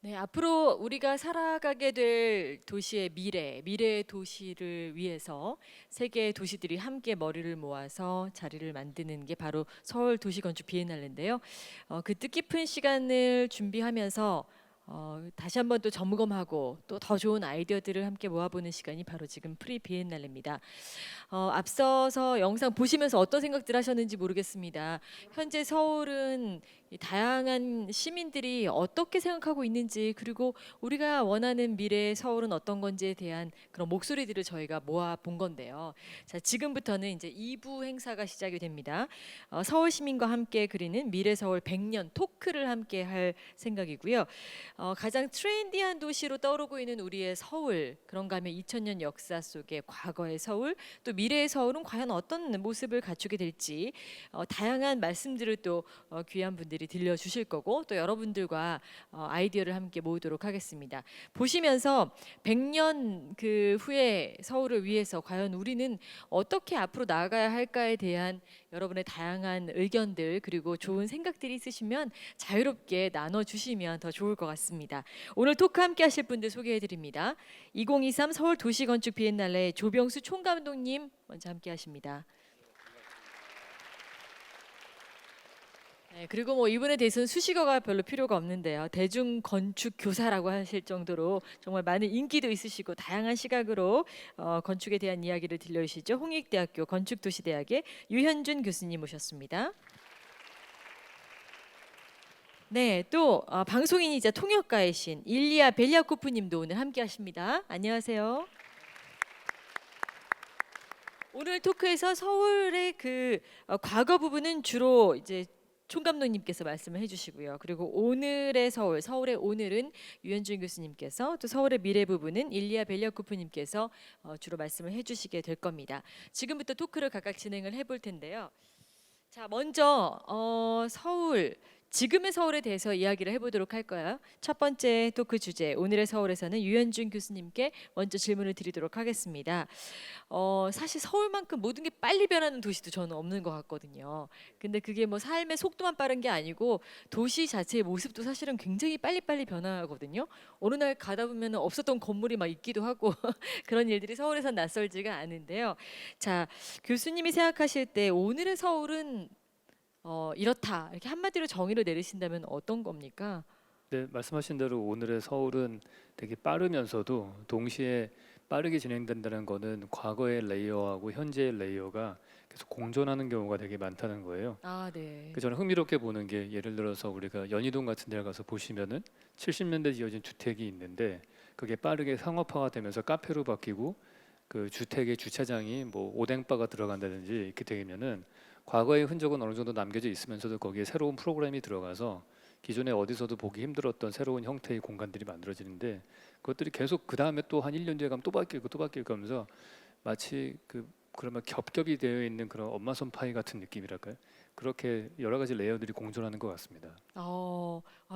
네, 앞으로 우리가 살아가게 될 도시의 미래의 도시를 위해서 세계 도시들이 함께 머리를 모아서 자리를 만드는 게 바로 서울 도시건축 비엔날레인데요. 그 뜻깊은 시간을 준비하면서 다시 한번 또 점검하고 또 더 좋은 아이디어들을 함께 모아보는 시간이 바로 지금 프리 비엔날레입니다. 앞서서 영상 보시면서 어떤 생각들 하셨는지 모르겠습니다. 현재 서울은 이 다양한 시민들이 어떻게 생각하고 있는지, 그리고 우리가 원하는 미래의 서울은 어떤 건지에 대한 그런 목소리들을 저희가 모아 본 건데요. 자, 지금부터는 이제 2부 행사가 시작이 됩니다. 서울 시민과 함께 그리는 미래 서울 100년 토크를 함께 할 생각이고요. 가장 트렌디한 도시로 떠오르고 있는 우리의 서울, 그런가 하면 2000년 역사 속의 과거의 서울, 또 미래의 서울은 과연 어떤 모습을 갖추게 될지 다양한 말씀들을 또 귀한 분들이 들려주실 거고, 또 여러분들과 아이디어를 함께 모으도록 하겠습니다. 보시면서 100년 그 후에 서울을 위해서 과연 우리는 어떻게 앞으로 나아가야 할까에 대한 여러분의 다양한 의견들, 그리고 좋은 생각들이 있으시면 자유롭게 나눠주시면 더 좋을 것 같습니다. 오늘 토크 함께 하실 분들 소개해 드립니다. 2023 서울 도시건축 비엔날레 조병수 총감독님 먼저 함께 하십니다. 네, 그리고 뭐 이분에 대해서는 수식어가 별로 필요가 없는데요. 대중 건축 교사라고 하실 정도로 정말 많은 인기도 있으시고 다양한 시각으로 건축에 대한 이야기를 들려주시죠. 홍익대학교 건축도시대학의 유현준 교수님 모셨습니다. 네, 또 방송인이자 통역가의 신 일리아 벨리아코프님도 오늘 함께하십니다. 안녕하세요. 오늘 토크에서 서울의 그 과거 부분은 주로 이제 총감독님께서 말씀을 해주시고요. 그리고 오늘의 서울, 서울의 오늘은 유현준 교수님께서, 또 서울의 미래 부분은 일리아 벨리아코프님께서 주로 말씀을 해주시게 될 겁니다. 지금부터 토크를 각각 진행을 해볼 텐데요. 자, 먼저 서울, 지금의 서울에 대해서 이야기를 해보도록 할까요? 첫 번째 토크 주제, 오늘의 서울에서는 유현준 교수님께 먼저 질문을 드리도록 하겠습니다. 사실 서울만큼 모든 게 빨리 변하는 도시도 저는 없는 것 같거든요. 근데 그게 뭐 삶의 속도만 빠른 게 아니고 도시 자체의 모습도 사실은 굉장히 빨리빨리 변화하거든요. 어느 날 가다 보면 없었던 건물이 막 있기도 하고 그런 일들이 서울에선 낯설지가 않은데요. 자, 교수님이 생각하실 때 오늘의 서울은 이렇다, 이렇게 한마디로 정의를 내리신다면 어떤 겁니까? 네, 말씀하신 대로 오늘의 서울은 되게 빠르면서도 동시에 빠르게 진행된다는 거는 과거의 레이어하고 현재의 레이어가 계속 공존하는 경우가 되게 많다는 거예요. 아, 네. 저는 흥미롭게 보는 게, 예를 들어서 우리가 연희동 같은 데 가서 보시면은 70년대 지어진 주택이 있는데 그게 빠르게 상업화가 되면서 카페로 바뀌고 그 주택의 주차장이 뭐 오뎅바가 들어간다든지 이렇게 되면은 과거의 흔적은 어느 정도 남겨져 있으면서도 거기에 새로운 프로그램이 들어가서 기존에 어디서도 보기 힘들었던 새로운 형태의 공간들이 만들어지는데, 그것들이 계속 그 다음에 또 한 1년 뒤에 가면 또 바뀌고 또 바뀌고 하면서 마치 그러면 겹겹이 되어 있는 그런 엄마손 파이 같은 느낌이랄까요? 그렇게 여러 가지 레이어들이 공존하는 것 같습니다.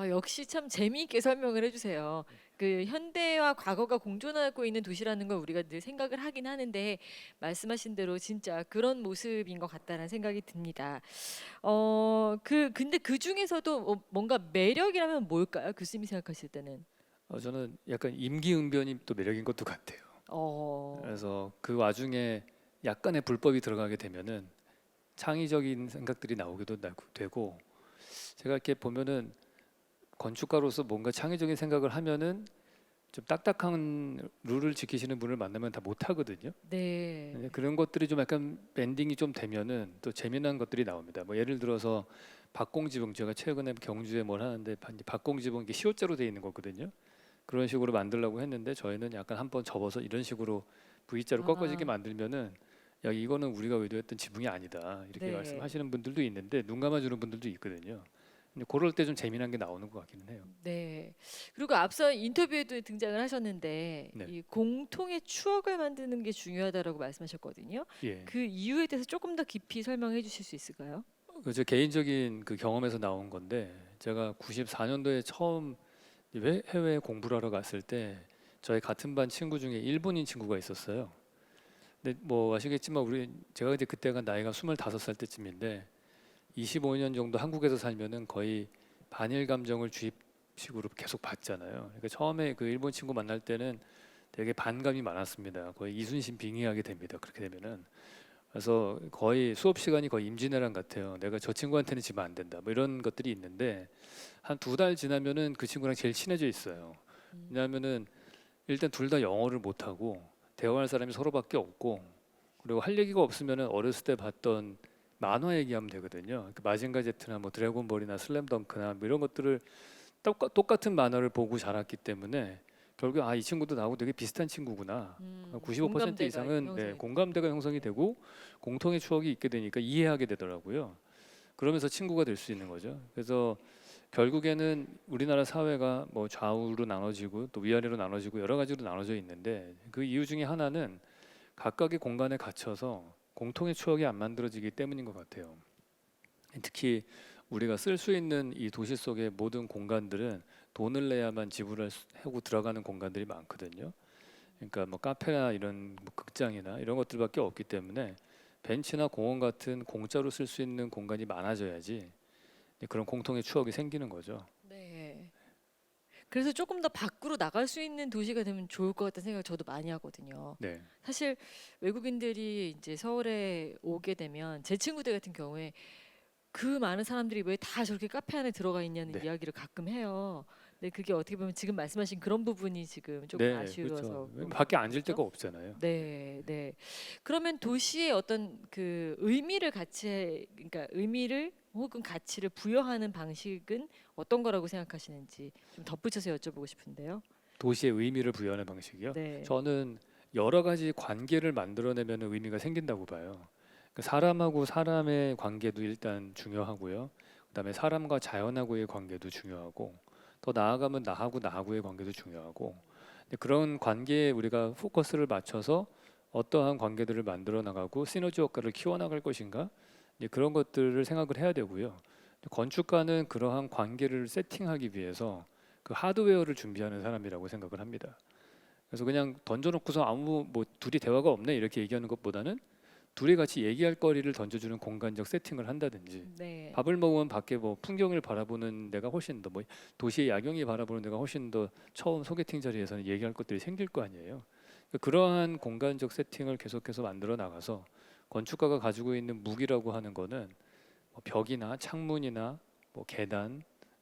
역시 참 재미있게 설명을 해주세요. 그 현대와 과거가 공존하고 있는 도시라는 걸 우리가 늘 생각을 하긴 하는데, 말씀하신 대로 진짜 그런 모습인 것 같다는 생각이 듭니다. 근데 그 중에서도 뭔가 매력이라면 뭘까요? 교수님이 생각하실 때는? 저는 약간 임기응변이 또 매력인 것도 같아요. 어, 그래서 그 와중에 약간의 불법이 들어가게 되면은 창의적인 생각들이 나오기도 되고, 제가 이렇게 보면은 건축가로서 뭔가 창의적인 생각을 하면은 좀 딱딱한 룰을 지키시는 분을 만나면 다 못하거든요. 네. 근데 그런 것들이 좀 약간 밴딩이 좀 되면은 또 재미난 것들이 나옵니다. 뭐 예를 들어서 박공지붕, 제가 최근에 경주에 뭘 하는데 박공지붕 이게 시옷자로 되어 있는 거거든요. 그런 식으로 만들려고 했는데 저희는 약간 한번 접어서 이런 식으로 V자로 꺾어지게 아, 만들면은, 야 이거는 우리가 의도했던 지붕이 아니다 이렇게 네. 말씀하시는 분들도 있는데, 눈 감아주는 분들도 있거든요. 근데 그럴 때 좀 재미난 게 나오는 것 같기는 해요. 네. 그리고 앞서 인터뷰에도 등장을 하셨는데 네, 이 공통의 추억을 만드는 게 중요하다라고 말씀하셨거든요. 예. 그 이유에 대해서 조금 더 깊이 설명해 주실 수 있을까요? 제 개인적인 그 경험에서 나온 건데, 제가 94년도에 처음 해외 공부를 하러 갔을 때 저희 같은 반 친구 중에 일본인 친구가 있었어요. 근데 뭐 아시겠지만 제가 이제 그때가 나이가 25살 때쯤인데 25년 정도 한국에서 살면은 거의 반일 감정을 식으로 계속 봤잖아요. 그러니까 처음에 그 일본 친구 만날 때는 되게 반감이 많았습니다. 거의 이순신 빙의하게 됩니다. 그렇게 되면은. 그래서 거의 수업 시간이 거의 임진왜란 같아요. 내가 저 친구한테는 지면 안 된다. 뭐 이런 것들이 있는데 한 2달 지나면은 그 친구랑 제일 친해져 있어요. 음. 왜냐하면은 일단 둘 다 영어를 못 하고 대화할 사람이 서로밖에 없고 그리고 할 얘기가 없으면은 어렸을 때 봤던 만화 얘기하면 되거든요. 그 마징가 제트나 뭐 드래곤볼이나 슬램덩크나 뭐 이런 것들을 똑같은 만화를 보고 자랐기 때문에 결국 아 이 친구도 나하고 되게 비슷한 친구구나. 95% 공감대가 이상은 네, 형성이 공감대가 형성이 네. 되고 공통의 추억이 있게 되니까 이해하게 되더라고요. 그러면서 친구가 될 수 있는 거죠. 그래서 결국에는 우리나라 사회가 뭐 좌우로 나눠지고 또 위아래로 나눠지고 여러 가지로 나눠져 있는데 그 이유 중에 하나는 각각의 공간에 갇혀서 공통의 추억이 안 만들어지기 때문인 것 같아요. 특히 우리가 쓸 수 있는 이 도시 속의 모든 공간들은 돈을 내야만 하고 들어가는 공간들이 많거든요. 그러니까 뭐 카페나 이런 뭐 극장이나 이런 것들밖에 없기 때문에 벤치나 공원 같은 공짜로 쓸 수 있는 공간이 많아져야지 그런 공통의 추억이 생기는 거죠. 네. 그래서 조금 더 밖으로 나갈 수 있는 도시가 되면 좋을 것 같다는 생각을 저도 많이 하거든요. 네, 사실 외국인들이 이제 서울에 오게 되면 제 친구들 같은 경우에 그 많은 사람들이 왜 다 저렇게 카페 안에 들어가 있냐는 네, 이야기를 가끔 해요. 근데 그게 어떻게 보면 지금 말씀하신 그런 부분이 지금 조금 네, 그렇죠. 아쉬워서 그런 밖에 건가 앉을 데가 보죠. 없잖아요. 네, 네. 그러면 도시의 어떤 그 의미를 그러니까 의미를 혹은 가치를 부여하는 방식은 어떤 거라고 생각하시는지 좀 덧붙여서 여쭤보고 싶은데요. 도시의 의미를 부여하는 방식이요. 네, 저는 여러 가지 관계를 만들어내면 의미가 생긴다고 봐요. 그 사람하고 사람의 관계도 일단 중요하고요. 그다음에 사람과 자연하고의 관계도 중요하고 더 나아가면 나하고 나하고의 관계도 중요하고 근데 그런 관계에 우리가 포커스를 맞춰서 어떠한 관계들을 만들어 나가고 시너지 효과를 키워나갈 것인가 이제 그런 것들을 생각을 해야 되고요. 건축가는 그러한 관계를 세팅하기 위해서 그 하드웨어를 준비하는 사람이라고 생각을 합니다. 그래서 그냥 던져놓고서 아무 뭐 둘이 대화가 없네 이렇게 얘기하는 것보다는 둘이 같이 얘기할 거리를 던져주는 공간적 세팅을 한다든지 네, 밥을 먹으면 밖에 뭐 풍경을 바라보는 데가 훨씬 더 뭐 도시의 야경이 바라보는 데가 훨씬 더 처음 소개팅 자리에서는 얘기할 것들이 생길 거 아니에요. 그러한 공간적 세팅을 계속해서 만들어 나가서 건축가가 가지고 있는 무기라고 하는 거는 뭐 벽이나 창문이나 뭐 계단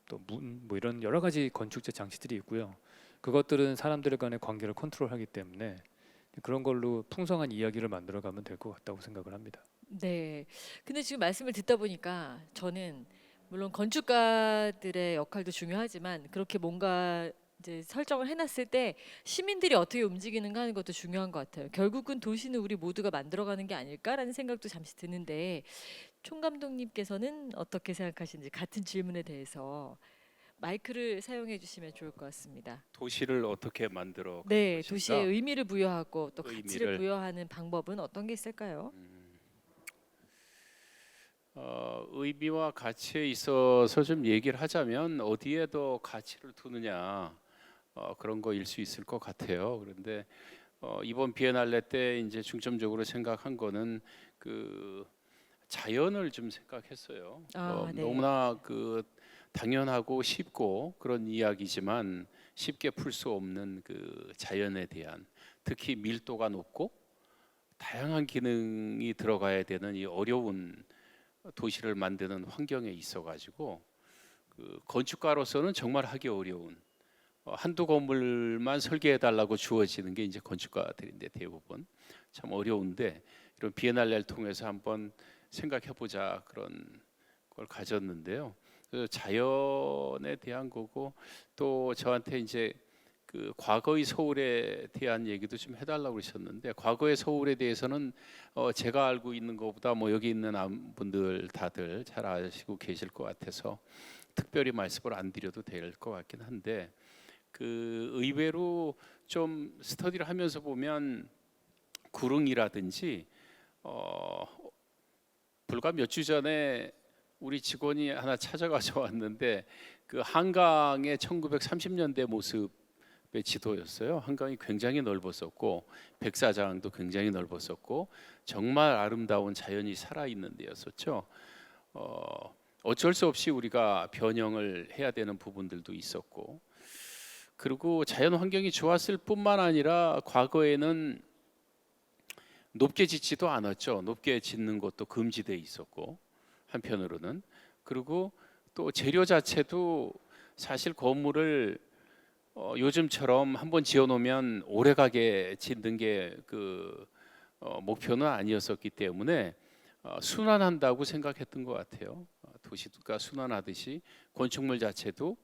또 문 뭐 이런 여러 가지 건축적 장치들이 있고요. 그것들은 사람들 간의 관계를 컨트롤하기 때문에 그런 걸로 풍성한 이야기를 만들어가면 될 것 같다고 생각을 합니다. 네. 근데 지금 말씀을 듣다 보니까 저는 물론 건축가들의 역할도 중요하지만 그렇게 뭔가 이제 설정을 해놨을 때 시민들이 어떻게 움직이는가 하는 것도 중요한 것 같아요. 결국은 도시는 우리 모두가 만들어가는 게 아닐까라는 생각도 잠시 드는데 총 감독님께서는 어떻게 생각하시는지 같은 질문에 대해서 마이크를 사용해 주시면 좋을 것 같습니다. 도시를 어떻게 만들어 갈 네, 도시에 것인가? 의미를 부여하고 또 가치를 의미를 부여하는 방법은 어떤 게 있을까요? 의미와 가치에 있어서 좀 얘기를 하자면 어디에 더 가치를 두느냐 그런 거일 수 있을 것 같아요. 그런데 이번 비엔날레 때 이제 중점적으로 생각한 거는 그 자연을 좀 생각했어요. 아, 네. 너무나 그 당연하고 쉽고 그런 이야기지만 쉽게 풀 수 없는 그 자연에 대한 특히 밀도가 높고 다양한 기능이 들어가야 되는 이 어려운 도시를 만드는 환경에 있어가지고 그 건축가로서는 정말 하기 어려운 한두 건물만 설계해 달라고 주어지는 게 이제 건축가들인데 대부분 참 어려운데 이런 비엔날레를 통해서 한번 생각해 보자 그런 걸 가졌는데요. 그래서 자연에 대한 거고 또 저한테 이제 그 과거의 서울에 대한 얘기도 좀 해달라고 그러셨는데 과거의 서울에 대해서는 제가 알고 있는 것보다 뭐 여기 있는 분들 다들 잘 아시고 계실 것 같아서 특별히 말씀을 안 드려도 될 것 같긴 한데 그 의외로 좀 스터디를 하면서 보면 구릉이라든지 어, 불과 몇 주 전에 우리 직원이 하나 찾아가서 왔는데 그 한강의 1930년대 모습의 지도였어요. 한강이 굉장히 넓었었고 백사장도 굉장히 넓었었고 정말 아름다운 자연이 살아있는 데였었죠. 어쩔 수 없이 우리가 변형을 해야 되는 부분들도 있었고, 그리고 자연 환경이 좋았을 뿐만 아니라 과거에는 높게 짓지도 않았죠. 높게 짓는 것도 금지돼 있었고 한편으로는. 그리고 또 재료 자체도 사실 건물을 요즘처럼 한번 지어놓으면 오래가게 짓는 게 목표는 아니었었기 때문에 순환한다고 생각했던 것 같아요. 도시가 순환하듯이 건축물 자체도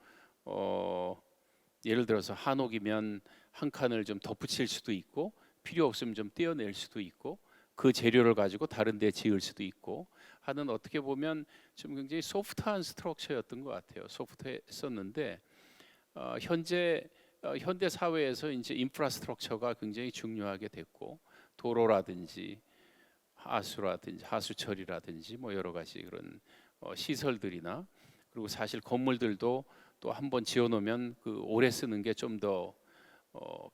예를 들어서 한옥이면 한 칸을 좀 덧붙일 수도 있고 필요 없으면 좀 떼어낼 수도 있고 그 재료를 가지고 다른 데 지을 수도 있고 하는, 어떻게 보면 좀 굉장히 소프트한 스트럭처였던 것 같아요. 소프트했었는데 현대 사회에서 이제 인프라스트럭처가 굉장히 중요하게 됐고, 도로라든지 하수처리라든지 뭐 여러 가지 그런 시설들이나, 그리고 사실 건물들도 또 한번 지어놓으면 오래 쓰는 게 좀 더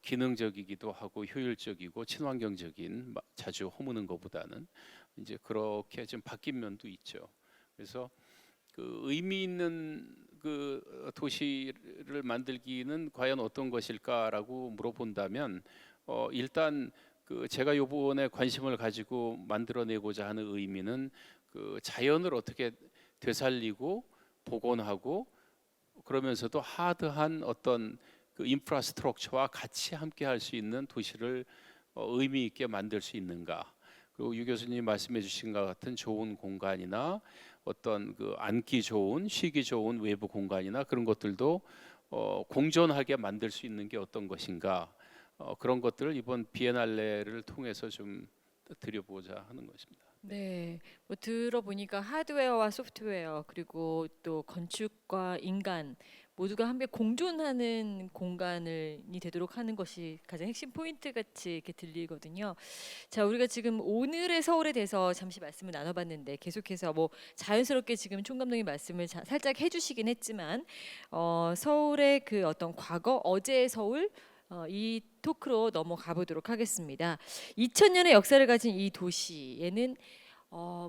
기능적이기도 하고 효율적이고 친환경적인, 자주 허무는 것보다는 이제 그렇게 좀 바뀐 면도 있죠. 그래서 의미 있는 도시를 만들기는 과연 어떤 것일까라고 물어본다면, 일단 제가 이번에 관심을 가지고 만들어내고자 하는 의미는 자연을 어떻게 되살리고 복원하고, 그러면서도 하드한 어떤 인프라스트럭처와 같이 함께 할 수 있는 도시를 의미 있게 만들 수 있는가. 그리고 유 교수님 말씀해 주신 것 같은 좋은 공간이나 어떤 앉기 좋은, 쉬기 좋은 외부 공간이나 그런 것들도 공존하게 만들 수 있는 게 어떤 것인가, 그런 것들을 이번 비엔날레를 통해서 좀 드려보자 하는 것입니다. 네, 뭐 들어보니까 하드웨어와 소프트웨어 그리고 또 건축과 인간 모두가 함께 공존하는 공간이 되도록 하는 것이 가장 핵심 포인트 같이 이렇게 들리거든요. 자, 우리가 지금 오늘의 서울에 대해서 잠시 말씀을 나눠봤는데 계속해서 뭐 자연스럽게 지금 총감독님 말씀을 살짝 해주시긴 했지만 서울의 그 어떤 과거, 어제의 서울 이 토크로 넘어가 보도록 하겠습니다. 2000년의 역사를 가진 이 도시에는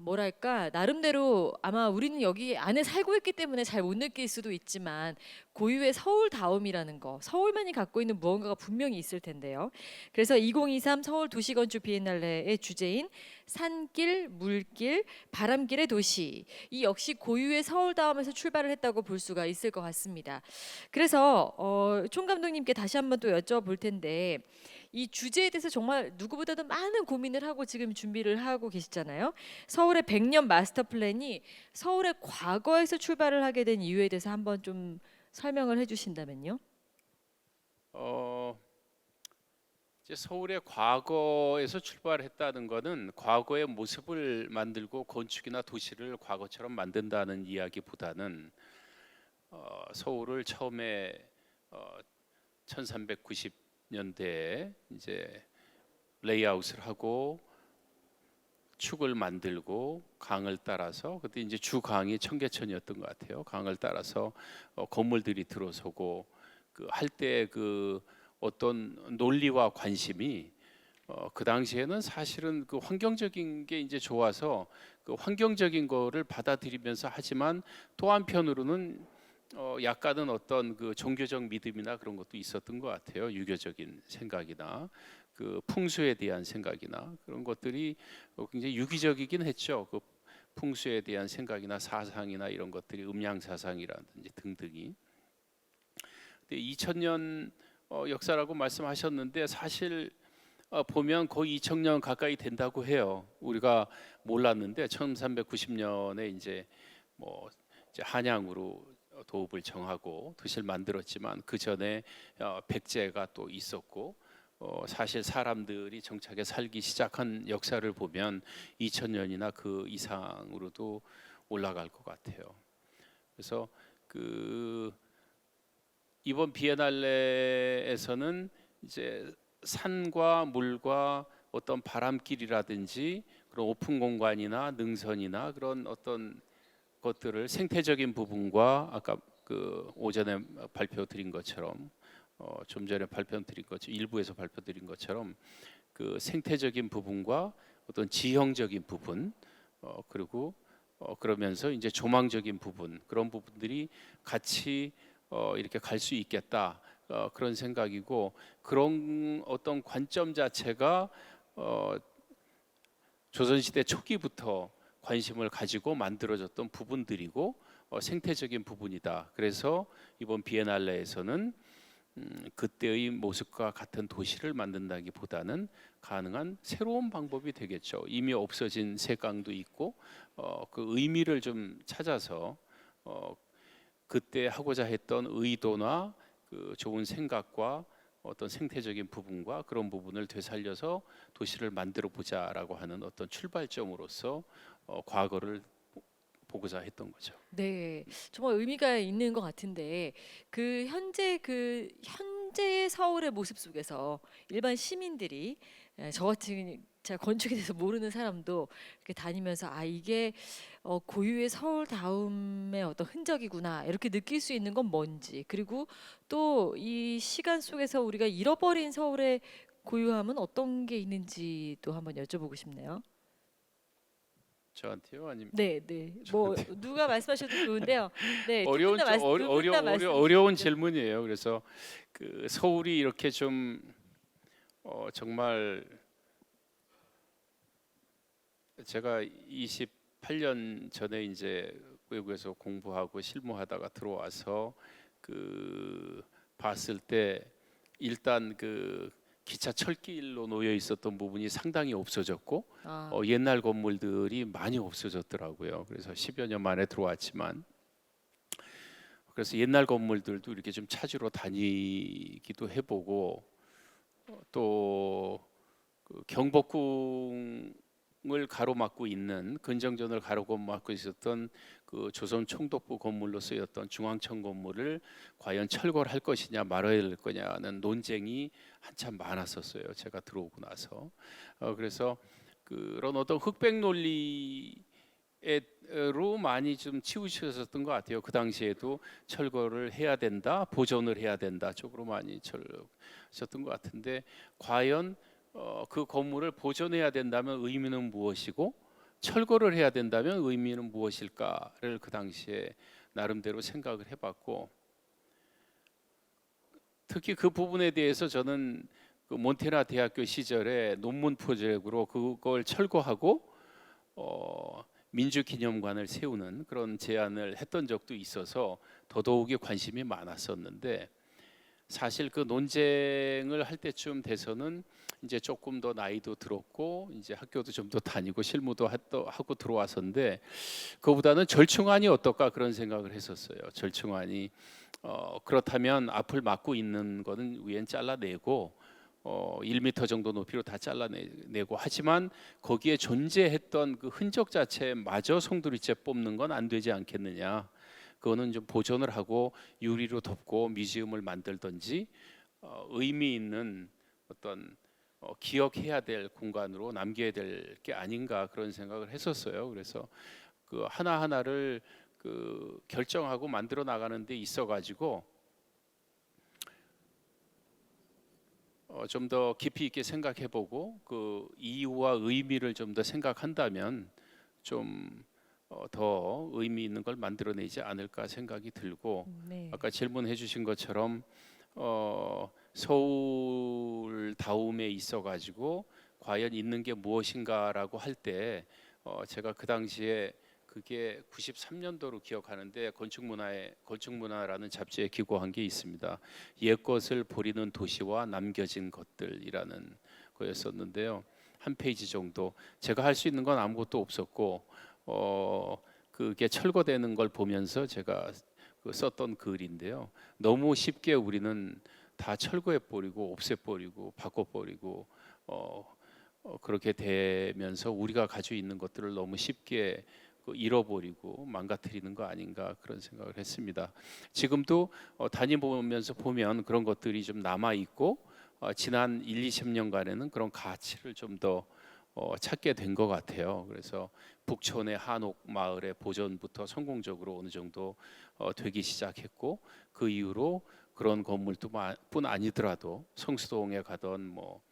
뭐랄까 나름대로 아마 우리는 여기 안에 살고 있기 때문에 잘 못 느낄 수도 있지만 고유의 서울다움이라는 거, 서울만이 갖고 있는 무언가가 분명히 있을 텐데요. 그래서 2023 서울 도시건축 비엔날레의 주제인 산길, 물길, 바람길의 도시, 이 역시 고유의 서울다움에서 출발을 했다고 볼 수가 있을 것 같습니다. 그래서 총 감독님께 다시 한번 또 여쭤볼 텐데, 이 주제에 대해서 정말 누구보다도 많은 고민을 하고 지금 준비를 하고 계시잖아요. 서울의 100년 마스터 플랜이 서울의 과거에서 출발을 하게 된 이유에 대해서 한번 좀 설명을 해주신다면요. 이제 서울의 과거에서 출발했다는 것은 과거의 모습을 만들고 건축이나 도시를 과거처럼 만든다는 이야기보다는 서울을 처음에 1390년대에 이제 레이아웃을 하고 축을 만들고 강을 따라서, 그때 이제 주 강이 청계천이었던 것 같아요. 강을 따라서 건물들이 들어서고 할 때 어떤 논리와 관심이 그 당시에는 사실은 환경적인 게 이제 좋아서 환경적인 거를 받아들이면서, 하지만 또 한편으로는 약간은 어떤 종교적 믿음이나 그런 것도 있었던 것 같아요. 유교적인 생각이나 풍수에 대한 생각이나 그런 것들이 굉장히 유기적이긴 했죠. 풍수에 대한 생각이나 사상이나 이런 것들이 음양 사상이라든지 등등이. 근데 2000년 역사라고 말씀하셨는데, 사실 보면 거의 2000년 가까이 된다고 해요. 우리가 몰랐는데 1390년에 이제 한양으로 도읍을 정하고 도시를 만들었지만 그 전에 백제가 또 있었고, 사실 사람들이 정착해 살기 시작한 역사를 보면 2000년이나 그 이상으로도 올라갈 것 같아요. 그래서 이번 비엔날레에서는 이제 산과 물과 어떤 바람길이라든지 그런 오픈 공간이나 능선이나 그런 어떤 것들을, 생태적인 부분과 아까 오전에 발표드린 것처럼 좀 전에 발표드린 것처럼 일부에서 발표드린 것처럼 생태적인 부분과 어떤 지형적인 부분, 그리고 그러면서 이제 조망적인 부분 그런 부분들이 같이 이렇게 갈 수 있겠다 그런 생각이고 그런 어떤 관점 자체가 조선시대 초기부터 관심을 가지고 만들어졌던 부분들이고 생태적인 부분이다. 그래서 이번 비엔날레에서는 그때의 모습과 같은 도시를 만든다기보다는 가능한 새로운 방법이 되겠죠. 이미 없어진 색강도 있고 그 의미를 좀 찾아서 그때 하고자 했던 의도나 그 좋은 생각과 어떤 생태적인 부분과 그런 부분을 되살려서 도시를 만들어 보자라고 하는 어떤 출발점으로서 과거를 보고자 했던 거죠. 네, 정말 의미가 있는 것 같은데 그 현재의 서울의 모습 속에서 일반 시민들이 저 같은 제가 건축에 대해서 모르는 사람도 이렇게 다니면서 아 이게 고유의 서울다움의 어떤 흔적이구나 이렇게 느낄 수 있는 건 뭔지 그리고 또 이 시간 속에서 우리가 잃어버린 서울의 고유함은 어떤 게 있는지도 한번 여쭤보고 싶네요. 저한테요, 아니면 네, 네. 뭐 누가 말씀하셔도 좋은데요. 네, 어려운 두분다 말씀 어려운 주시죠. 질문이에요. 그래서 그 서울이 이렇게 좀 정말 제가 28년 전에 이제 외국에서 공부하고 실무하다가 들어와서 그 봤을 때 일단 그 기차 철길로 놓여 있었던 부분이 상당히 없어졌고 아, 옛날 건물들이 많이 없어졌더라고요. 그래서 10여 년 만에 들어왔지만 그래서 옛날 건물들도 이렇게 좀 찾으러 다니기도 해보고 또그 경복궁을 가로막고 있는 근정전을 가로막고 있었던 그 조선 총독부 건물로 쓰였던 중앙청 건물을 과연 철거를 할 것이냐 말아야 될 거냐는 논쟁이 한참 많았었어요. 제가 들어오고 나서 그래서 그런 어떤 흑백 논리로 많이 좀 치우쳐졌던 것 같아요. 그 당시에도 철거를 해야 된다, 보존을 해야 된다 쪽으로 많이 철셨던 것 같은데 과연 그 건물을 보존해야 된다면 의미는 무엇이고 철거를 해야 된다면 의미는 무엇일까를 그 당시에 나름대로 생각을 해봤고 특히 그 부분에 대해서 저는 그 몬테나 대학교 시절에 논문 프로젝트로 그걸 철거하고 민주기념관을 세우는 그런 제안을 했던 적도 있어서 더더욱이 관심이 많았었는데 사실 그 논쟁을 할 때쯤 돼서는 이제 조금 더 나이도 들었고 이제 학교도 좀 더 다니고 실무도 하고 들어와서인데 그보다는 절충안이 어떨까 그런 생각을 했었어요. 절충안이 그렇다면 앞을 막고 있는 거는 위엔 잘라내고 1m 정도 높이로 다 잘라내고 하지만 거기에 존재했던 그 흔적 자체마저 송두리째 뽑는 건 안 되지 않겠느냐. 그거는 좀 보존을 하고 유리로 덮고 뮤지엄을 만들든지 의미 있는 어떤 기억해야 될 공간으로 남겨야 될 게 아닌가 그런 생각을 했었어요. 그래서 그 하나 하나를 그 결정하고 만들어 나가는 데 있어가지고 좀 더 깊이 있게 생각해보고 그 이유와 의미를 좀 더 생각한다면 좀 더 의미 있는 걸 만들어내지 않을까 생각이 들고 네. 아까 질문해 주신 것처럼 서울다움에 있어가지고 과연 있는 게 무엇인가라고 할 때 제가 그 당시에 그게 93년도로 기억하는데 건축문화라는 잡지에 기고한 게 있습니다. 옛것을 버리는 도시와 남겨진 것들이라는 거였었는데요. 한 페이지 정도 제가 할 수 있는 건 아무것도 없었고 그게 철거되는 걸 보면서 제가 썼던 글인데요. 너무 쉽게 우리는 다 철거해 버리고 없애 버리고 바꿔 버리고 그렇게 되면서 우리가 가지고 있는 것들을 너무 쉽게 잃어버리고 망가뜨리는 거 아닌가 그런 생각을 했습니다. 지금도 다니면서 보면 그런 것들이 좀 남아 있고 지난 1, 20년간에는 그런 가치를 좀 더 찾게 된 것 같아요. 그래서 북촌의 한옥 마을의 보존부터 성공적으로 어느 정도 되기 시작했고 그 이후로 그런 건물뿐 아니더라도 성수동에 가던 뭐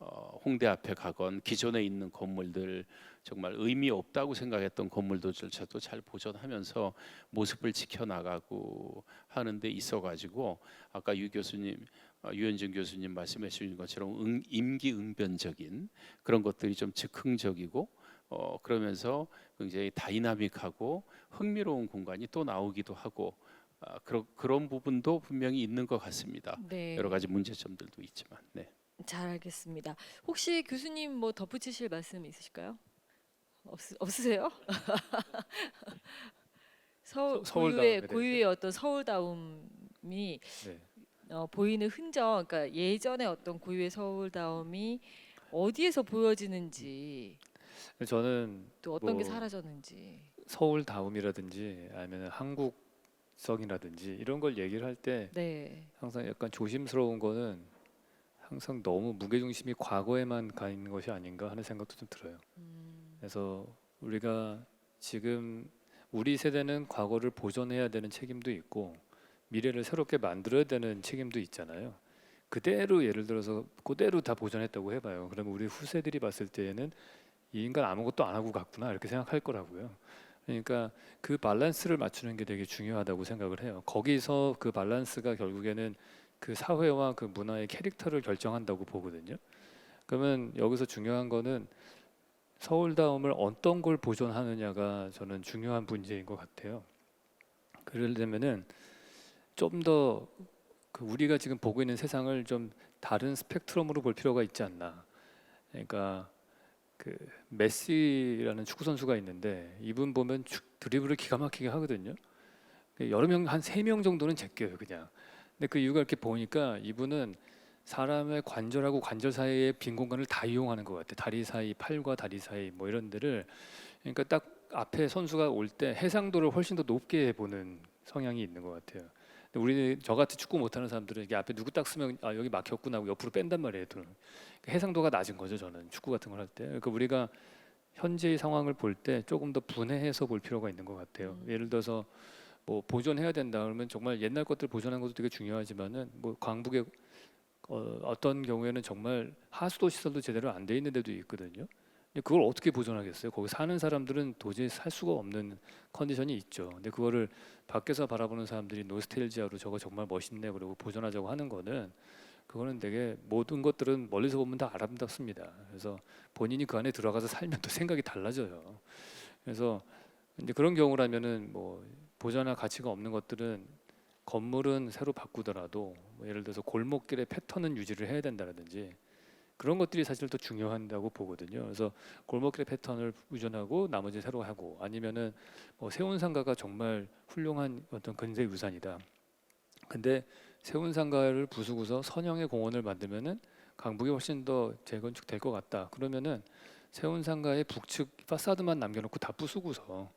홍대 앞에 가건 기존에 있는 건물들 정말 의미 없다고 생각했던 건물들조차도 잘 보존하면서 모습을 지켜나가고 하는 데 있어가지고 아까 유현진 교수님 말씀해 주신 것처럼 임기응변적인 그런 것들이 좀 즉흥적이고 그러면서 굉장히 다이나믹하고 흥미로운 공간이 또 나오기도 하고 그런 부분도 분명히 있는 것 같습니다. 네. 여러 가지 문제점들도 있지만. 네. 잘 알겠습니다. 혹시 교수님 뭐 덧붙이실 말씀 있으실까요? 없으세요? 서울다움에 고유의 어떤 서울다움이 네. 보이는 흔적, 그러니까 예전의 어떤 고유의 서울다움이 어디에서 보여지는지, 저는 또 어떤 게 뭐 사라졌는지. 서울다움이라든지 아니면 한국성이라든지 이런 걸 얘기를 할 때 네. 항상 약간 조심스러운 거는 항상 너무 무게중심이 과거에만 가 있는 것이 아닌가 하는 생각도 좀 들어요. 그래서 우리가 지금 우리 세대는 과거를 보존해야 되는 책임도 있고 미래를 새롭게 만들어야 되는 책임도 있잖아요. 그대로 예를 들어서 그대로 다 보존했다고 해봐요. 그러면 우리 후세들이 봤을 때에는 이 인간 아무것도 안 하고 갔구나 이렇게 생각할 거라고요. 그러니까 그 밸런스를 맞추는 게 되게 중요하다고 생각을 해요. 거기서 그 밸런스가 결국에는 그 사회와 그 문화의 캐릭터를 결정한다고 보거든요. 그러면 여기서 중요한 거는 서울다움을 어떤 걸 보존하느냐가 저는 중요한 문제인 것 같아요. 그러려면은 좀 더 그 우리가 지금 보고 있는 세상을 좀 다른 스펙트럼으로 볼 필요가 있지 않나. 그러니까 그 메시라는 축구 선수가 있는데 이분 보면 드리블을 기가 막히게 하거든요. 여러 명 한 3명 정도는 제껴요 그냥. 근데 그 이유가 이렇게 보니까 이분은 사람의 관절하고 관절 사이의 빈 공간을 다 이용하는 것 같아. 다리 사이, 팔과 다리 사이 뭐 이런 데를. 그러니까 딱 앞에 선수가 올 때 해상도를 훨씬 더 높게 보는 성향이 있는 것 같아요. 근데 우리 저같이 축구 못하는 사람들은 이게 앞에 누구 딱 쓰면 아 여기 막혔구나 하고 옆으로 뺀단 말이에요. 해상도가 낮은 거죠 저는 축구 같은 걸 할 때. 그러니까 우리가 현재의 상황을 볼 때 조금 더 분해해서 볼 필요가 있는 것 같아요. 예를 들어서 뭐 보존해야 된다 그러면 정말 옛날 것들 보존하는 것도 되게 중요하지만은 뭐 강북에 어떤 경우에는 정말 하수도 시설도 제대로 안 돼 있는 데도 있거든요. 근데 그걸 어떻게 보존하겠어요? 거기 사는 사람들은 도저히 살 수가 없는 컨디션이 있죠. 근데 그거를 밖에서 바라보는 사람들이 노스텔지아로 저거 정말 멋있네 그러고 보존하자고 하는 거는 그거는 되게 모든 것들은 멀리서 보면 다 아름답습니다. 그래서 본인이 그 안에 들어가서 살면 또 생각이 달라져요. 그래서 이제 그런 경우라면은 뭐 보존할 가치가 없는 것들은 건물은 새로 바꾸더라도 뭐 예를 들어서 골목길의 패턴은 유지를 해야 된다든지 그런 것들이 사실 더 중요하다고 보거든요. 그래서 골목길의 패턴을 유전하고 나머지 새로 하고 아니면은 뭐 세운상가가 정말 훌륭한 어떤 근대 유산이다. 근데 세운상가를 부수고서 선형의 공원을 만들면은 강북이 훨씬 더 재건축될 것 같다. 그러면은 세운상가의 북측 파사드만 남겨놓고 다 부수고서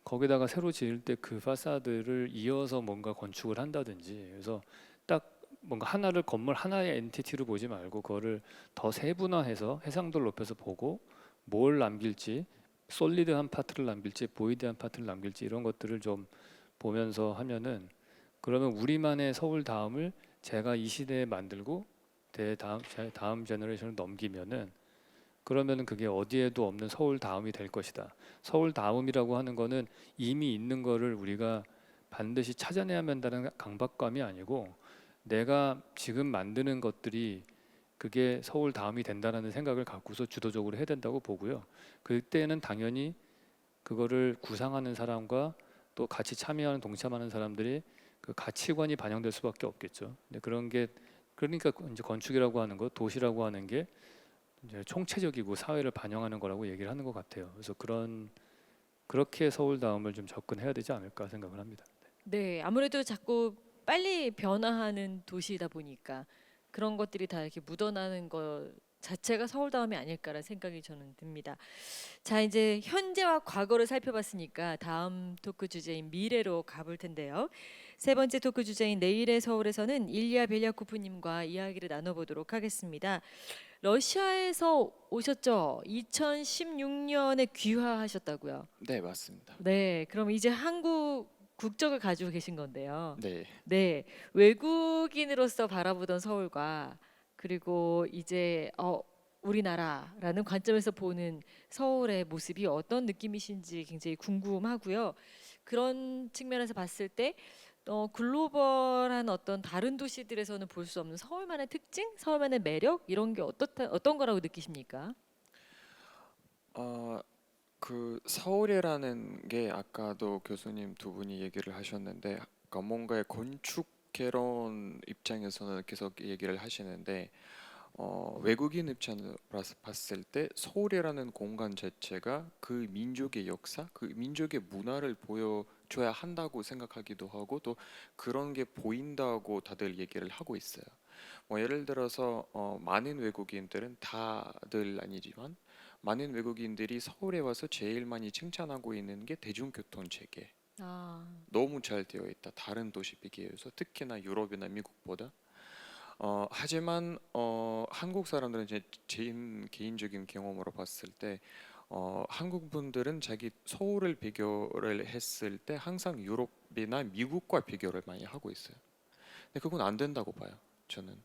거기다가 새로 지을 때 그 파사드를 이어서 뭔가 건축을 한다든지 그래서 딱 뭔가 하나를 건물 하나의 엔티티로 보지 말고 그거를 더 세분화해서 해상도를 높여서 보고 뭘 남길지 솔리드한 파트를 남길지 보이드한 파트를 남길지 이런 것들을 좀 보면서 하면은 그러면 우리만의 서울 다음을 제가 이 시대에 만들고 다음 제너레이션을 넘기면은 그러면은 그게 어디에도 없는 서울 다음이 될 것이다. 서울 다음이라고 하는 거는 이미 있는 거를 우리가 반드시 찾아내야만 한다는 강박감이 아니고 내가 지금 만드는 것들이 그게 서울 다음이 된다는 생각을 갖고서 주도적으로 해야 된다고 보고요. 그때는 당연히 그거를 구상하는 사람과 또 같이 참여하는 동참하는 사람들이 그 가치관이 반영될 수밖에 없겠죠. 근데 그런 게 그러니까 이제 건축이라고 하는 것, 도시라고 하는 게 이제 총체적이고 사회를 반영하는 거라고 얘기를 하는 것 같아요. 그래서 그렇게 서울 다음을 좀 접근해야 되지 않을까 생각을 합니다. 네, 아무래도 자꾸 빨리 변화하는 도시이다 보니까 그런 것들이 다 이렇게 묻어나는 것 자체가 서울다움이 아닐까라는 생각이 저는 듭니다. 자, 이제 현재와 과거를 살펴봤으니까 다음 토크 주제인 미래로 가볼 텐데요. 세 번째 토크 주제인 내일의 서울에서는 일리아 벨야코프님과 이야기를 나눠보도록 하겠습니다. 러시아에서 오셨죠? 2016년에 귀화하셨다고요? 네, 맞습니다. 네, 그럼 이제 한국 국적을 가지고 계신 건데요. 네. 네, 외국인으로서 바라보던 서울과 그리고 이제 우리나라라는 관점에서 보는 서울의 모습이 어떤 느낌이신지 굉장히 궁금하고요. 그런 측면에서 봤을 때 글로벌한 어떤 다른 도시들에서는 볼 수 없는 서울만의 특징, 서울만의 매력 이런 게 어떤 거라고 느끼십니까? 어, 그 서울이라는 게 아까도 교수님 두 분이 얘기를 하셨는데 그러니까 뭔가의 건축개론 입장에서는 계속 얘기를 하시는데 외국인 입장으로 봤을 때 서울이라는 공간 자체가 그 민족의 역사, 그 민족의 문화를 보여줘야 한다고 생각하기도 하고 또 그런 게 보인다고 다들 얘기를 하고 있어요. 뭐 예를 들어서 많은 외국인들은 다들 아니지만 많은 외국인들이 서울에 와서 제일 많이 칭찬하고 있는 게 대중교통 체계. 아, 너무 잘 되어 있다. 다른 도시 비교해서 특히나 유럽이나 미국보다. 하지만 한국 사람들은 이제 제 개인적인 경험으로 봤을 때 한국 분들은 자기 서울을 비교를 했을 때 항상 유럽이나 미국과 비교를 많이 하고 있어요. 근데 그건 안 된다고 봐요. 저는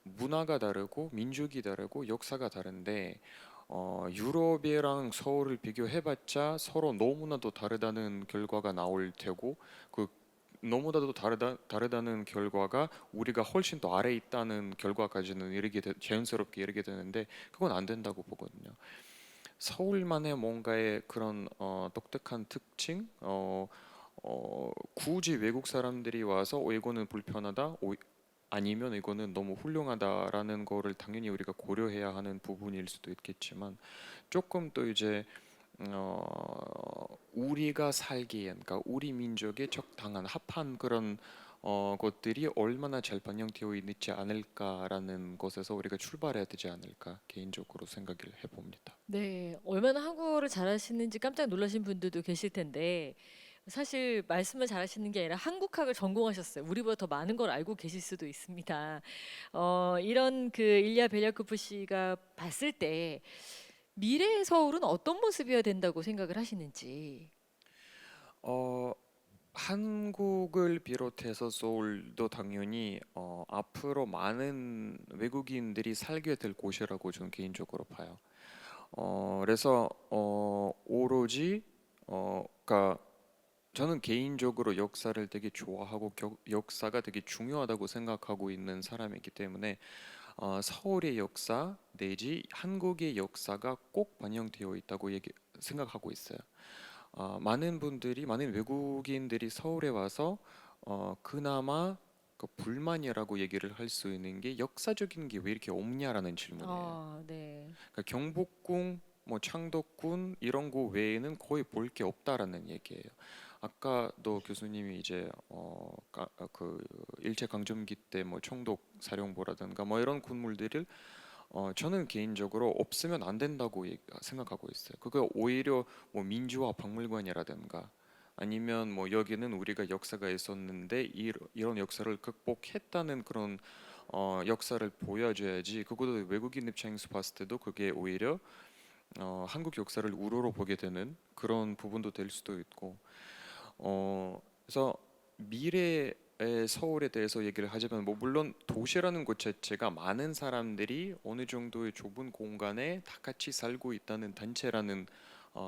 문화가 다르고 민족이 다르고 역사가 다른데 유럽이랑 서울을 비교해봤자 서로 너무나도 다르다는 결과가 나올 테고 그 너무나도 다르다는 결과가 우리가 훨씬 더 아래에 있다는 결과까지는 자연스럽게 이르게 되는데 그건 안 된다고 보거든요. 서울만의 뭔가의 그런 독특한 특징, 굳이 외국 사람들이 와서 이거는 불편하다, 아니면 이거는 너무 훌륭하다라는 거를 당연히 우리가 고려해야 하는 부분일 수도 있겠지만 조금 또 이제 우리가 살기엔 그러니까 우리 민족에 적당한 합한 그런 것들이 얼마나 잘 반영되어 있지 않을까라는 것에서 우리가 출발해야 되지 않을까 개인적으로 생각을 해봅니다. 네, 얼마나 한국어를 잘하시는지 깜짝 놀라신 분들도 계실 텐데 사실 말씀을 잘하시는 게 아니라 한국학을 전공하셨어요. 우리보다 더 많은 걸 알고 계실 수도 있습니다. 이런 그 일리아 벨야코프 씨가 봤을 때 미래의 서울은 어떤 모습이어야 된다고 생각을 하시는지. 어, 한국을 비롯해서 서울도 당연히 앞으로 많은 외국인들이 살게 될 곳이라고 저는 개인적으로 봐요. 그래서 오로지 그러니까 저는 개인적으로 역사를 되게 좋아하고 역사가 되게 중요하다고 생각하고 있는 사람이기 때문에 서울의 역사 내지 한국의 역사가 꼭 반영되어 있다고 생각하고 있어요. 많은 외국인들이 서울에 와서 그나마 그 불만이라고 얘기를 할 수 있는 게 역사적인 게 왜 이렇게 없냐라는 질문이에요. 네. 그러니까 경복궁, 뭐 창덕궁 이런 거 외에는 거의 볼 게 없다라는 얘기예요. 아까도 교수님이 이제 그 일제 강점기 때 뭐 청독 사령부라든가 뭐 이런 건물들을 저는 개인적으로 없으면 안 된다고 생각하고 있어요. 그거 오히려 뭐 민주화 박물관이라든가 아니면 뭐 여기는 우리가 역사가 있었는데 이런 역사를 극복했다는 그런 역사를 보여줘야지. 그것도 외국인 입장에서 봤을 때도 그게 오히려 한국 역사를 우러러 보게 되는 그런 부분도 될 수도 있고 그래서 미래의 서울에 대해서 얘기를 하자면 뭐 물론 도시라는 것 자체가 많은 사람들이 어느 정도의 좁은 공간에 다 같이 살고 있다는 단체라는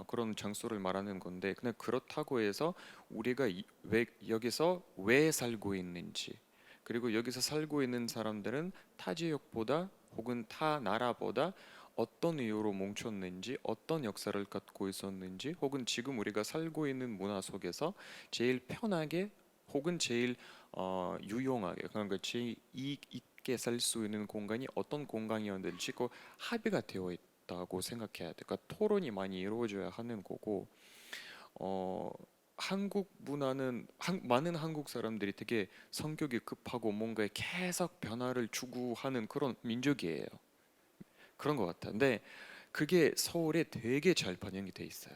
그런 장소를 말하는 건데 그냥 그렇다고 해서 우리가 왜 여기서 왜 살고 있는지 그리고 여기서 살고 있는 사람들은 타 지역보다 혹은 타 나라보다 어떤 이유로 멈췄는지 어떤 역사를 갖고 있었는지 혹은 지금 우리가 살고 있는 문화 속에서 제일 편하게 혹은 제일 유용하게 그러니까 제일 이익 있게 살 수 있는 공간이 어떤 공간이었는지 그 합의가 되어 있다고 생각해야 돼. 그러니까 토론이 많이 이루어져야 하는 거고 한국 문화는 많은 한국 사람들이 되게 성격이 급하고 뭔가에 계속 변화를 추구하는 그런 민족이에요. 그런 것 같아. 근데 그게 서울에 되게 잘 반영이 돼 있어요.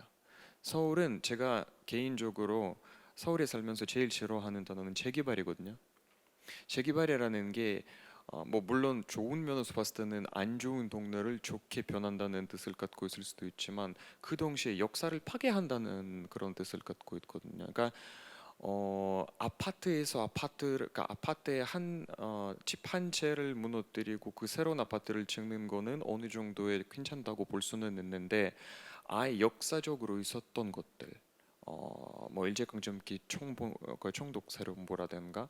서울은 제가 개인적으로 서울에 살면서 제일 싫어하는 단어는 재개발이거든요. 재개발이라는 게 뭐 물론 좋은 면에서 봤을 때는 안 좋은 동네를 좋게 변한다는 뜻을 갖고 있을 수도 있지만 그 동시에 역사를 파괴한다는 그런 뜻을 갖고 있거든요. 그러니까 아파트에서 그러니까 아파트의 집 한 채를 무너뜨리고 그 새로운 아파트를 짓는 거는 어느 정도의 괜찮다고 볼 수는 있는데 아예 역사적으로 있었던 것들 뭐 일제강점기 총독 세력부라든가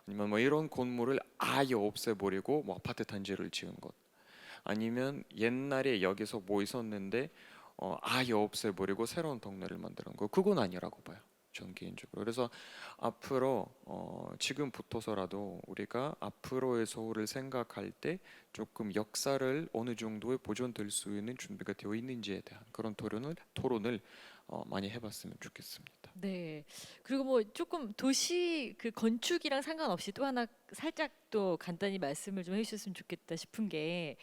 아니면 뭐 이런 건물을 아예 없애버리고 뭐 아파트 단지를 지은 것 아니면 옛날에 여기서 뭐 있었는데 아예 없애버리고 새로운 동네를 만드는 거 그건 아니라고 봐요. 전 개인적으로. 그래서 앞으로 지금부터서라도 우리가 앞으로의 서울을 생각할 때 조금 역사를 어느 정도의 보존될 수 있는 준비가 되어 있는지에 대한 그런 토론을 많이 해봤으면 좋겠습니다. 네. 그리고 뭐 조금 도시 그 건축이랑 상관없이 또 하나 살짝 또 간단히 말씀을 좀 해주셨으면 좋겠다 싶은 게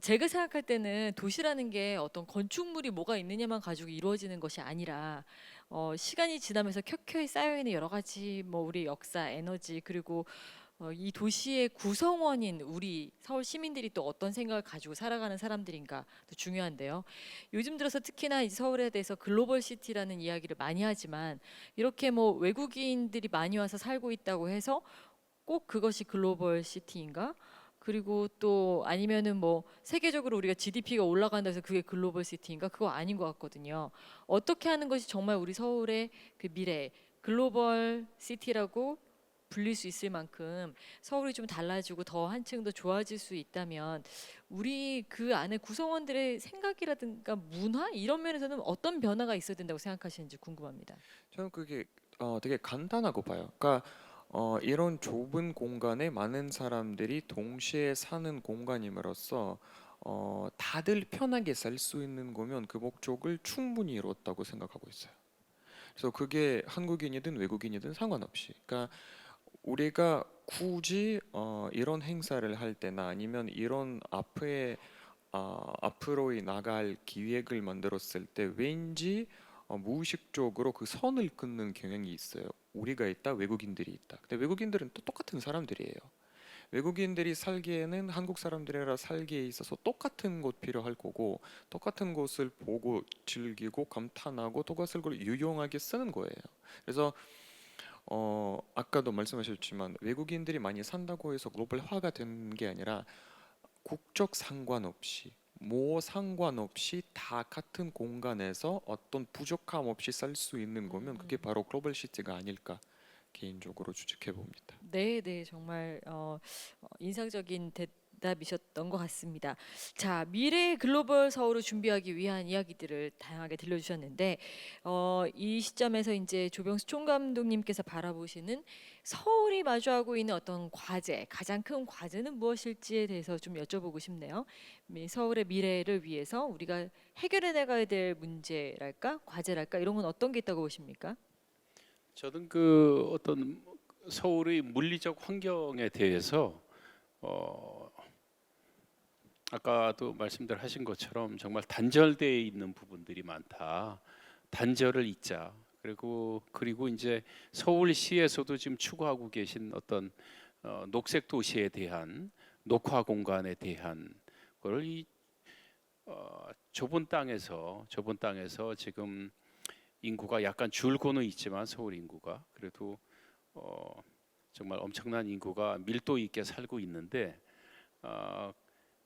제가 생각할 때는 도시라는 게 어떤 건축물이 뭐가 있느냐만 가지고 이루어지는 것이 아니라 시간이 지나면서 켜켜이 쌓여 있는 여러 가지 뭐 우리 역사, 에너지 그리고 이 도시의 구성원인 우리 서울 시민들이 또 어떤 생각을 가지고 살아가는 사람들인가 도 중요한데요. 요즘 들어서 특히나 이제 서울에 대해서 글로벌 시티라는 이야기를 많이 하지만 이렇게 뭐 외국인들이 많이 와서 살고 있다고 해서 꼭 그것이 글로벌 시티인가? 그리고 또 아니면은 뭐 세계적으로 우리가 GDP가 올라간다 해서 그게 글로벌 시티인가? 그거 아닌 것 같거든요. 어떻게 하는 것이 정말 우리 서울의 그 미래 글로벌 시티라고 불릴 수 있을 만큼 서울이 좀 달라지고 더 한층 더 좋아질 수 있다면 우리 그 안에 구성원들의 생각이라든가 문화 이런 면에서는 어떤 변화가 있어야 된다고 생각하시는지 궁금합니다. 저는 그게 되게 간단하고 봐요. 그러니까 이런 좁은 공간에 많은 사람들이 동시에 사는 공간임으로써 다들 편하게 살 수 있는 거면 그 목적을 충분히 이뤘다고 생각하고 있어요. 그래서 그게 한국인이든 외국인이든 상관없이, 그러니까 우리가 굳이 이런 행사를 할 때나 아니면 이런 앞으로 나갈 기획을 만들었을 때 왠지 무의식적으로 그 선을 긋는 경향이 있어요. 우리가 있다, 외국인들이 있다. 근데 외국인들은 또 똑같은 사람들이에요. 외국인들이 살기에는 한국 사람들이라 살기에 있어서 똑같은 곳 필요할 거고 똑같은 곳을 보고 즐기고 감탄하고 똑같은 걸 유용하게 쓰는 거예요. 그래서 아까도 말씀하셨지만 외국인들이 많이 산다고 해서 글로벌화가 되는 게 아니라 국적 상관없이 뭐 상관없이 다 같은 공간에서 어떤 부족함 없이 살 수 있는 거면 그게 바로 글로벌 시티가 아닐까 개인적으로 추측해 봅니다. 네, 네, 정말 인상적인 대답이셨던 것 같습니다. 자, 미래 글로벌 서울을 준비하기 위한 이야기들을 다양하게 들려주셨는데 이 시점에서 이제 조병수 총감독님께서 바라보시는 서울이 마주하고 있는 어떤 과제, 가장 큰 과제는 무엇일지에 대해서 좀 여쭤보고 싶네요. 서울의 미래를 위해서 우리가 해결해 나가야 될 문제랄까, 과제랄까 이런 건 어떤 게 있다고 보십니까? 저는 그 어떤 서울의 물리적 환경에 대해서 아까도 말씀들 하신 것처럼 정말 단절되어 있는 부분들이 많다. 단절을 잇자. 그리고 이제 서울시에서도 지금 추구하고 계신 어떤 녹색 도시에 대한 녹화 공간에 대한 걸 이 좁은 땅에서 지금 인구가 약간 줄고는 있지만 서울 인구가 그래도 정말 엄청난 인구가 밀도 있게 살고 있는데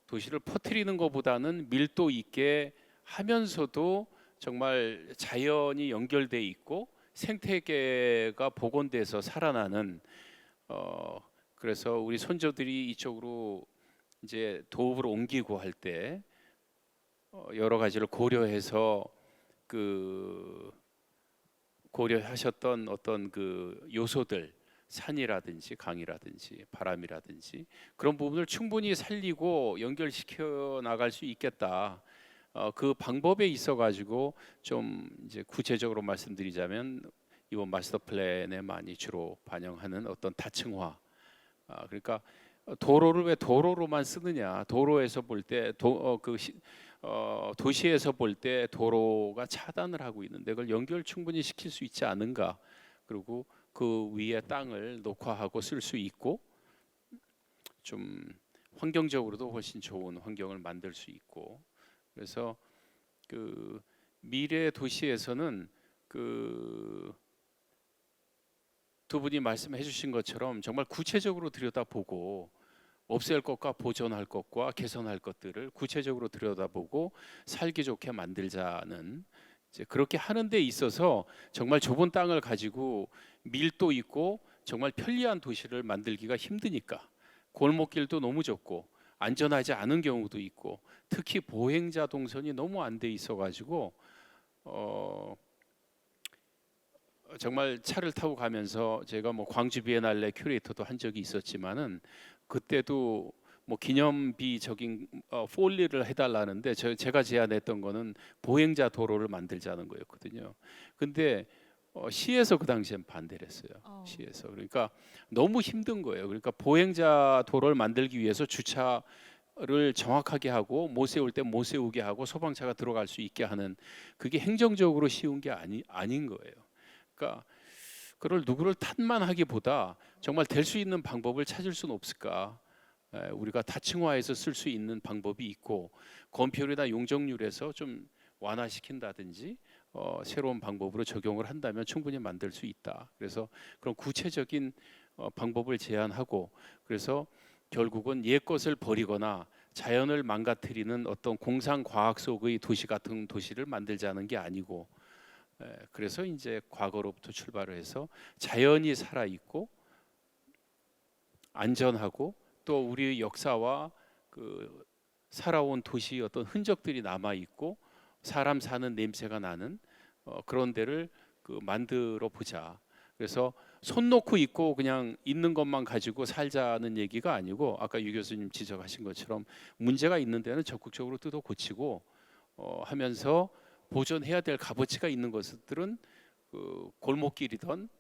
도시를 퍼뜨리는 것보다는 밀도 있게 하면서도 정말 자연이 연결돼 있고 생태계가 복원돼서 살아나는 그래서 우리 손조들이 이쪽으로 이제 도읍으로 옮기고 할 때 여러 가지를 고려해서 고려하셨던 어떤 그 요소들 산이라든지 강이라든지 바람이라든지 그런 부분을 충분히 살리고 연결시켜 나갈 수 있겠다. 그 방법에 있어 가지고 좀 이제 구체적으로 말씀드리자면 이번 마스터 플랜에 많이 주로 반영하는 어떤 다층화. 그러니까 도로를 왜 도로로만 쓰느냐? 도로에서 볼 때 도시에서 볼 때 도로가 차단을 하고 있는데 그걸 연결 충분히 시킬 수 있지 않은가? 그리고 그 위에 땅을 녹화하고 쓸 수 있고 좀 환경적으로도 훨씬 좋은 환경을 만들 수 있고 그래서 그 미래 도시에서는 그 두 분이 말씀해 주신 것처럼 정말 구체적으로 들여다보고 없앨 것과 보존할 것과 개선할 것들을 구체적으로 들여다보고 살기 좋게 만들자는, 이제 그렇게 하는 데 있어서 정말 좁은 땅을 가지고 밀도 있고 정말 편리한 도시를 만들기가 힘드니까, 골목길도 너무 좁고 안전하지 않은 경우도 있고 특히 보행자 동선이 너무 안 돼 있어 가지고 정말 차를 타고 가면서 제가 뭐 광주 비엔날레 큐레이터도 한 적이 있었지만은 그때도 뭐 기념비적인 폴리를 해달라는데 제가 제안했던 거는 보행자 도로를 만들자는 거였거든요. 근데 시에서 그 당시엔 반대를 했어요. 시에서. 그러니까 너무 힘든 거예요. 그러니까 보행자 도로를 만들기 위해서 주차를 정확하게 하고 못 세울 때 못 세우게 하고 소방차가 들어갈 수 있게 하는, 그게 행정적으로 쉬운 게 아닌 거예요. 그러니까 그걸 누구를 탓만하기보다 정말 될 수 있는 방법을 찾을 수는 없을까? 우리가 다층화해서 쓸 수 있는 방법이 있고 건폐율이나 용적률에서 좀 완화시킨다든지 새로운 방법으로 적용을 한다면 충분히 만들 수 있다. 그래서 그런 구체적인 방법을 제안하고, 그래서 결국은 옛 것을 버리거나 자연을 망가뜨리는 어떤 공상과학 속의 도시 같은 도시를 만들자는 게 아니고, 그래서 이제 과거로부터 출발을 해서 자연이 살아 있고 안전하고 또 우리 역사와 그 살아온 도시 어떤 흔적들이 남아 있고 사람 사는 냄새가 나는 그런 데를 만들어 보자. 그래서 손 놓고 있고 그냥 있는 것만 가지고 살자는 얘기가 아니고, 아까 유 교수님 지적하신 것처럼 문제가 있는 데는 적극적으로 뜯어 고치고 하면서 보존해야 될 값어치가 있는 것들은 골목길이든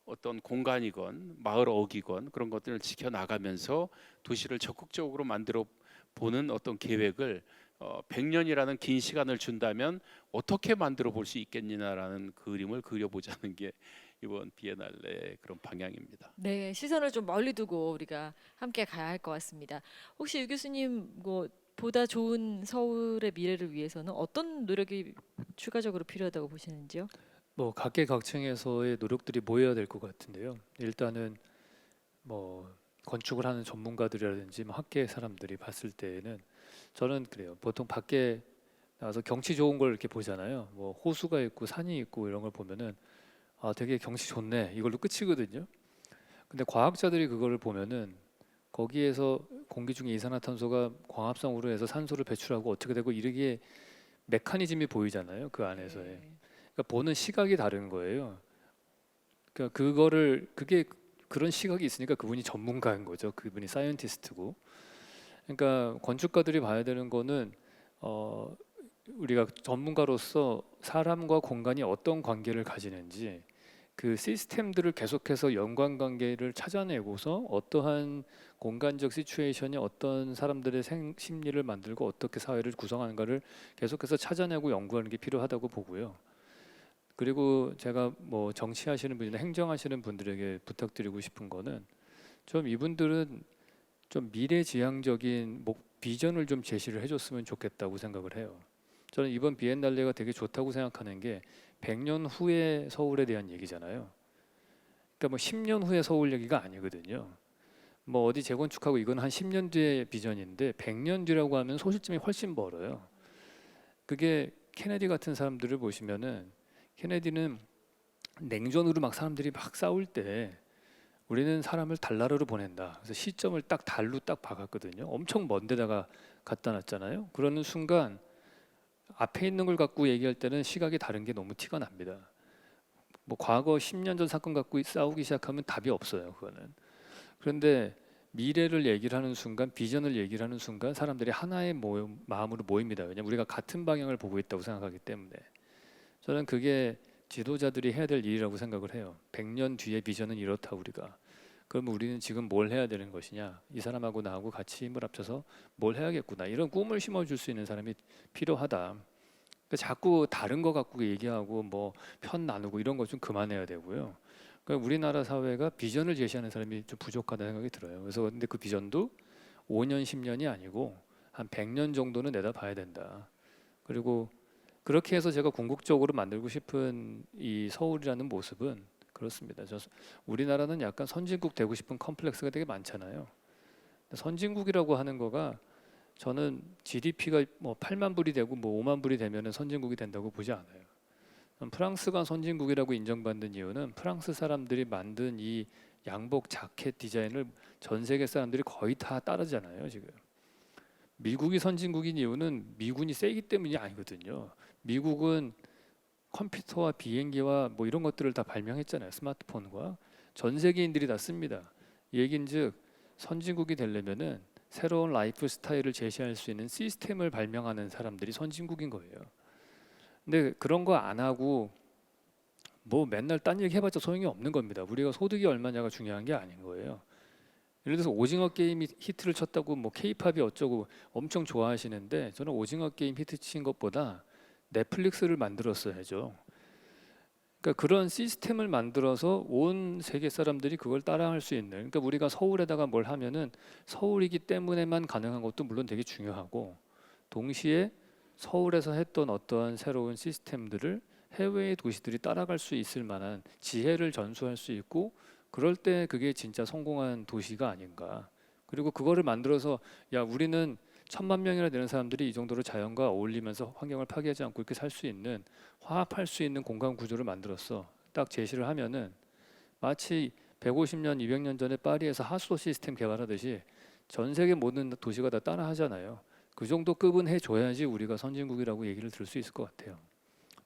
어떤 공간이건 마을 어귀건 그런 것들을 지켜나가면서 도시를 적극적으로 만들어 보는 어떤 계획을 100년이라는 긴 시간을 준다면 어떻게 만들어 볼 수 있겠느냐라는 그림을 그려보자는 게 이번 비엔날레의 그런 방향입니다. 네, 시선을 좀 멀리 두고 우리가 함께 가야 할 것 같습니다. 혹시 유 교수님 뭐 보다 좋은 서울의 미래를 위해서는 어떤 노력이 추가적으로 필요하다고 보시는지요? 뭐 각계각층에서의 노력들이 모여야 될 것 같은데요. 일단은 뭐 건축을 하는 전문가들이라든지 뭐 학계 사람들이 봤을 때에는 저는 그래요. 보통 밖에 나가서 경치 좋은 걸 이렇게 보잖아요. 뭐 호수가 있고 산이 있고 이런 걸 보면은 아 되게 경치 좋네 이걸로 끝이거든요. 근데 과학자들이 그거를 보면은 거기에서 공기 중에 이산화탄소가 광합성으로 해서 산소를 배출하고 어떻게 되고 이르게 메커니즘이 보이잖아요. 그 안에서의. 네. 그러니까 보는 시각이 다른 거예요. 그러니까 그거를 그게 그런 시각이 있으니까 그분이 전문가인 거죠. 그분이 사이언티스트고. 그러니까 건축가들이 봐야 되는 거는 우리가 전문가로서 사람과 공간이 어떤 관계를 가지는지 그 시스템들을 계속해서 연관관계를 찾아내고서 어떠한 공간적 시츄에이션이 어떤 사람들의 심리를 만들고 어떻게 사회를 구성하는가를 계속해서 찾아내고 연구하는 게 필요하다고 보고요. 그리고 제가 뭐 정치하시는 분이나 행정하시는 분들에게 부탁드리고 싶은 거는 좀 이분들은 좀 미래지향적인 비전을 좀 제시를 해줬으면 좋겠다고 생각을 해요. 저는 이번 비엔날레가 되게 좋다고 생각하는 게 100년 후의 서울에 대한 얘기잖아요. 그러니까 뭐 10년 후의 서울 얘기가 아니거든요. 뭐 어디 재건축하고 이건 한 10년 뒤의 비전인데 100년 뒤라고 하면 소실점이 훨씬 멀어요. 그게 케네디 같은 사람들을 보시면은 케네디는 냉전으로 막 사람들이 막 싸울 때 우리는 사람을 달나라로 보낸다. 그래서 시점을 딱 달로 딱 박았거든요. 엄청 먼 데다가 갖다 놨잖아요. 그러는 순간 앞에 있는 걸 갖고 얘기할 때는 시각이 다른 게 너무 티가 납니다. 뭐 과거 10년 전 사건 갖고 싸우기 시작하면 답이 없어요. 그거는. 그런데 미래를 얘기를 하는 순간, 비전을 얘기를 하는 순간 사람들이 하나의 마음으로 모입니다. 왜냐하면 우리가 같은 방향을 보고 있다고 생각하기 때문에. 저는 그게 지도자들이 해야 될 일이라고 생각을 해요. 100년 뒤의 비전은 이렇다 우리가. 그럼 우리는 지금 뭘 해야 되는 것이냐? 이 사람하고 나하고 같이 힘을 합쳐서 뭘 해야겠구나. 이런 꿈을 심어줄 수 있는 사람이 필요하다. 그러니까 자꾸 다른 거 갖고 얘기하고 뭐 편 나누고 이런 거 좀 그만해야 되고요. 그러니까 우리나라 사회가 비전을 제시하는 사람이 좀 부족하다는 생각이 들어요. 그래서 근데 그 비전도 5년, 10년이 아니고 한 100년 정도는 내다봐야 된다. 그리고 그렇게 해서 제가 궁극적으로 만들고 싶은 이 서울이라는 모습은 그렇습니다. 우리나라는 약간 선진국 되고 싶은 컴플렉스가 되게 많잖아요. 선진국이라고 하는 거가 저는 GDP가 뭐 8만 불이 되고 뭐 5만 불이 되면은 선진국이 된다고 보지 않아요. 프랑스가 선진국이라고 인정받는 이유는 프랑스 사람들이 만든 이 양복 자켓 디자인을 전 세계 사람들이 거의 다 따르잖아요, 지금. 미국이 선진국인 이유는 미군이 세기 때문이 아니거든요. 미국은 컴퓨터와 비행기와 뭐 이런 것들을 다 발명했잖아요. 스마트폰과 전 세계인들이 다 씁니다. 얘긴즉 선진국이 되려면은 새로운 라이프 스타일을 제시할 수 있는 시스템을 발명하는 사람들이 선진국인 거예요. 근데 그런 거 안 하고 뭐 맨날 딴 얘기 해봤자 소용이 없는 겁니다. 우리가 소득이 얼마냐가 중요한 게 아닌 거예요. 예를 들어서 오징어 게임이 히트를 쳤다고 뭐 케이팝이 어쩌고 엄청 좋아하시는데 저는 오징어 게임 히트 친 것보다 넷플릭스를 만들었어야죠. 그러니까 그런 시스템을 만들어서 온 세계 사람들이 그걸 따라할 수 있는. 그러니까 우리가 서울에다가 뭘 하면은 서울이기 때문에만 가능한 것도 물론 되게 중요하고 동시에 서울에서 했던 어떠한 새로운 시스템들을 해외의 도시들이 따라갈 수 있을 만한 지혜를 전수할 수 있고 그럴 때 그게 진짜 성공한 도시가 아닌가. 그리고 그거를 만들어서 야 우리는 1,000만 명이나 되는 사람들이 이 정도로 자연과 어울리면서 환경을 파괴하지 않고 이렇게 살 수 있는 화합할 수 있는 공간 구조를 만들었어. 딱 제시를 하면은 마치 150년, 200년 전에 파리에서 하수도 시스템 개발하듯이 전 세계 모든 도시가 다 따라하잖아요. 그 정도 급은 해줘야지 우리가 선진국이라고 얘기를 들을 수 있을 것 같아요.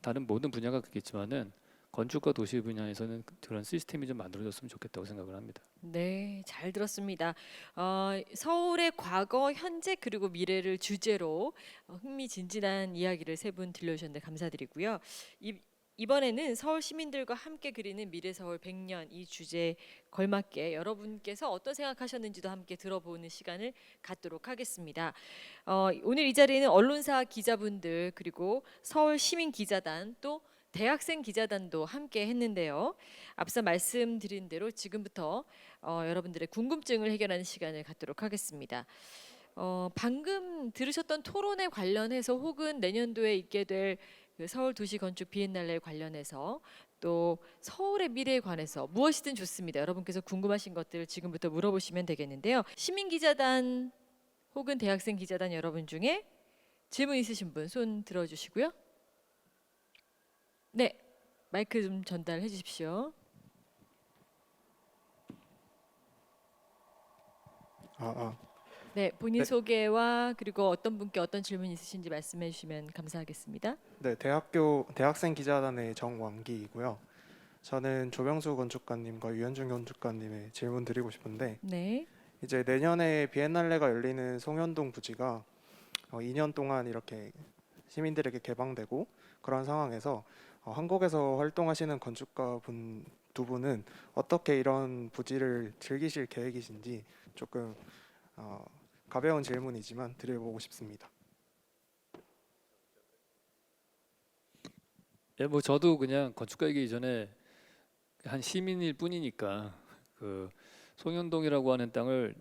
다른 모든 분야가 그렇겠지만은 건축과 도시 분야에서는 그런 시스템이 좀 만들어졌으면 좋겠다고 생각을 합니다. 네, 잘 들었습니다. 서울의 과거, 현재 그리고 미래를 주제로 흥미진진한 이야기를 세 분 들려주셨는데 감사드리고요. 이번에는 서울 시민들과 함께 그리는 미래서울 100년 이 주제에 걸맞게 여러분께서 어떤 생각하셨는지도 함께 들어보는 시간을 갖도록 하겠습니다. 오늘 이 자리에는 언론사 기자분들 그리고 서울 시민 기자단 또 대학생 기자단도 함께 했는데요. 앞서 말씀드린 대로 지금부터 여러분들의 궁금증을 해결하는 시간을 갖도록 하겠습니다. 방금 들으셨던 토론에 관련해서 혹은 내년도에 있게 될 그 서울 도시 건축 비엔날레 관련해서 또 서울의 미래에 관해서 무엇이든 좋습니다. 여러분께서 궁금하신 것들 지금부터 물어보시면 되겠는데요. 시민 기자단 혹은 대학생 기자단 여러분 중에 질문 있으신 분 손 들어주시고요. 네, 마이크 좀 전달해 주십시오. 네, 본인 네. 소개와 그리고 어떤 분께 어떤 질문 있으신지 말씀해 주시면 감사하겠습니다. 네, 대학생 기자단의 정왕기이고요. 저는 조병수 건축가님과 유현중 건축가님의 질문 드리고 싶은데 네, 이제 내년에 비엔날레가 열리는 송현동 부지가 2년 동안 이렇게 시민들에게 개방되고 그런 상황에서 한국에서 활동하시는 건축가 두 분은 어떻게 이런 부지를 즐기실 계획이신지 조금 가벼운 질문이지만 드려보고 싶습니다. 예, 뭐 저도 그냥 건축가이기 전에 한 시민일 뿐이니까 그 송현동이라고 하는 땅을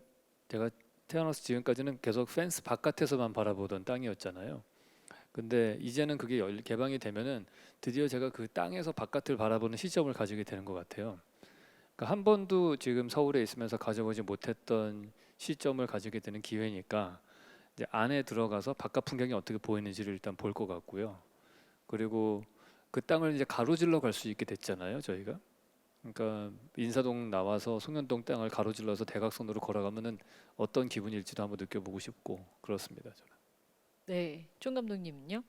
제가 태어나서 지금까지는 계속 펜스 바깥에서만 바라보던 땅이었잖아요. 근데 이제는 그게 개방이 되면은 드디어 제가 그 땅에서 바깥을 바라보는 시점을 가지게 되는 것 같아요. 그러니까 한 번도 지금 서울에 있으면서 가져보지 못했던 시점을 가지게 되는 기회니까 이제 안에 들어가서 바깥 풍경이 어떻게 보이는지를 일단 볼 것 같고요. 그리고 그 땅을 이제 가로질러 갈 수 있게 됐잖아요, 저희가. 그러니까 인사동 나와서 송현동 땅을 가로질러서 대각선으로 걸어가면은 어떤 기분일지도 한번 느껴보고 싶고 그렇습니다, 저는. 네, 총 감독님은요?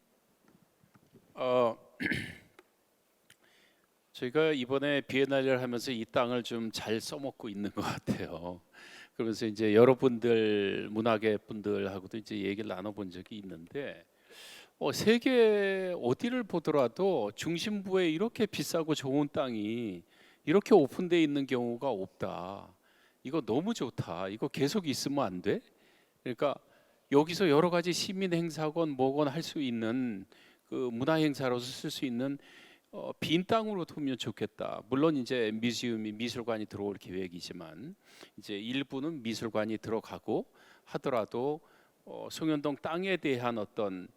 저희가 이번에 비엔날레를 하면서 이 땅을 좀 잘 써먹고 있는 것 같아요. 그러면서 이제 여러분들 문화계 분들하고도 이제 얘기를 나눠본 적이 있는데 세계 어디를 보더라도 중심부에 이렇게 비싸고 좋은 땅이 이렇게 오픈돼 있는 경우가 없다. 이거 너무 좋다. 이거 계속 있으면 안 돼? 그러니까 여기서 여러 가지 시민 행사건 뭐건 할 수 있는 그 문화 행사로서 쓸 수 있는 빈 땅으로 두면 좋겠다. 물론 이제 미술관이 들어올 계획이지만 이제 일부는 미술관이 들어가고 하더라도 송현동 땅에 대한 어떤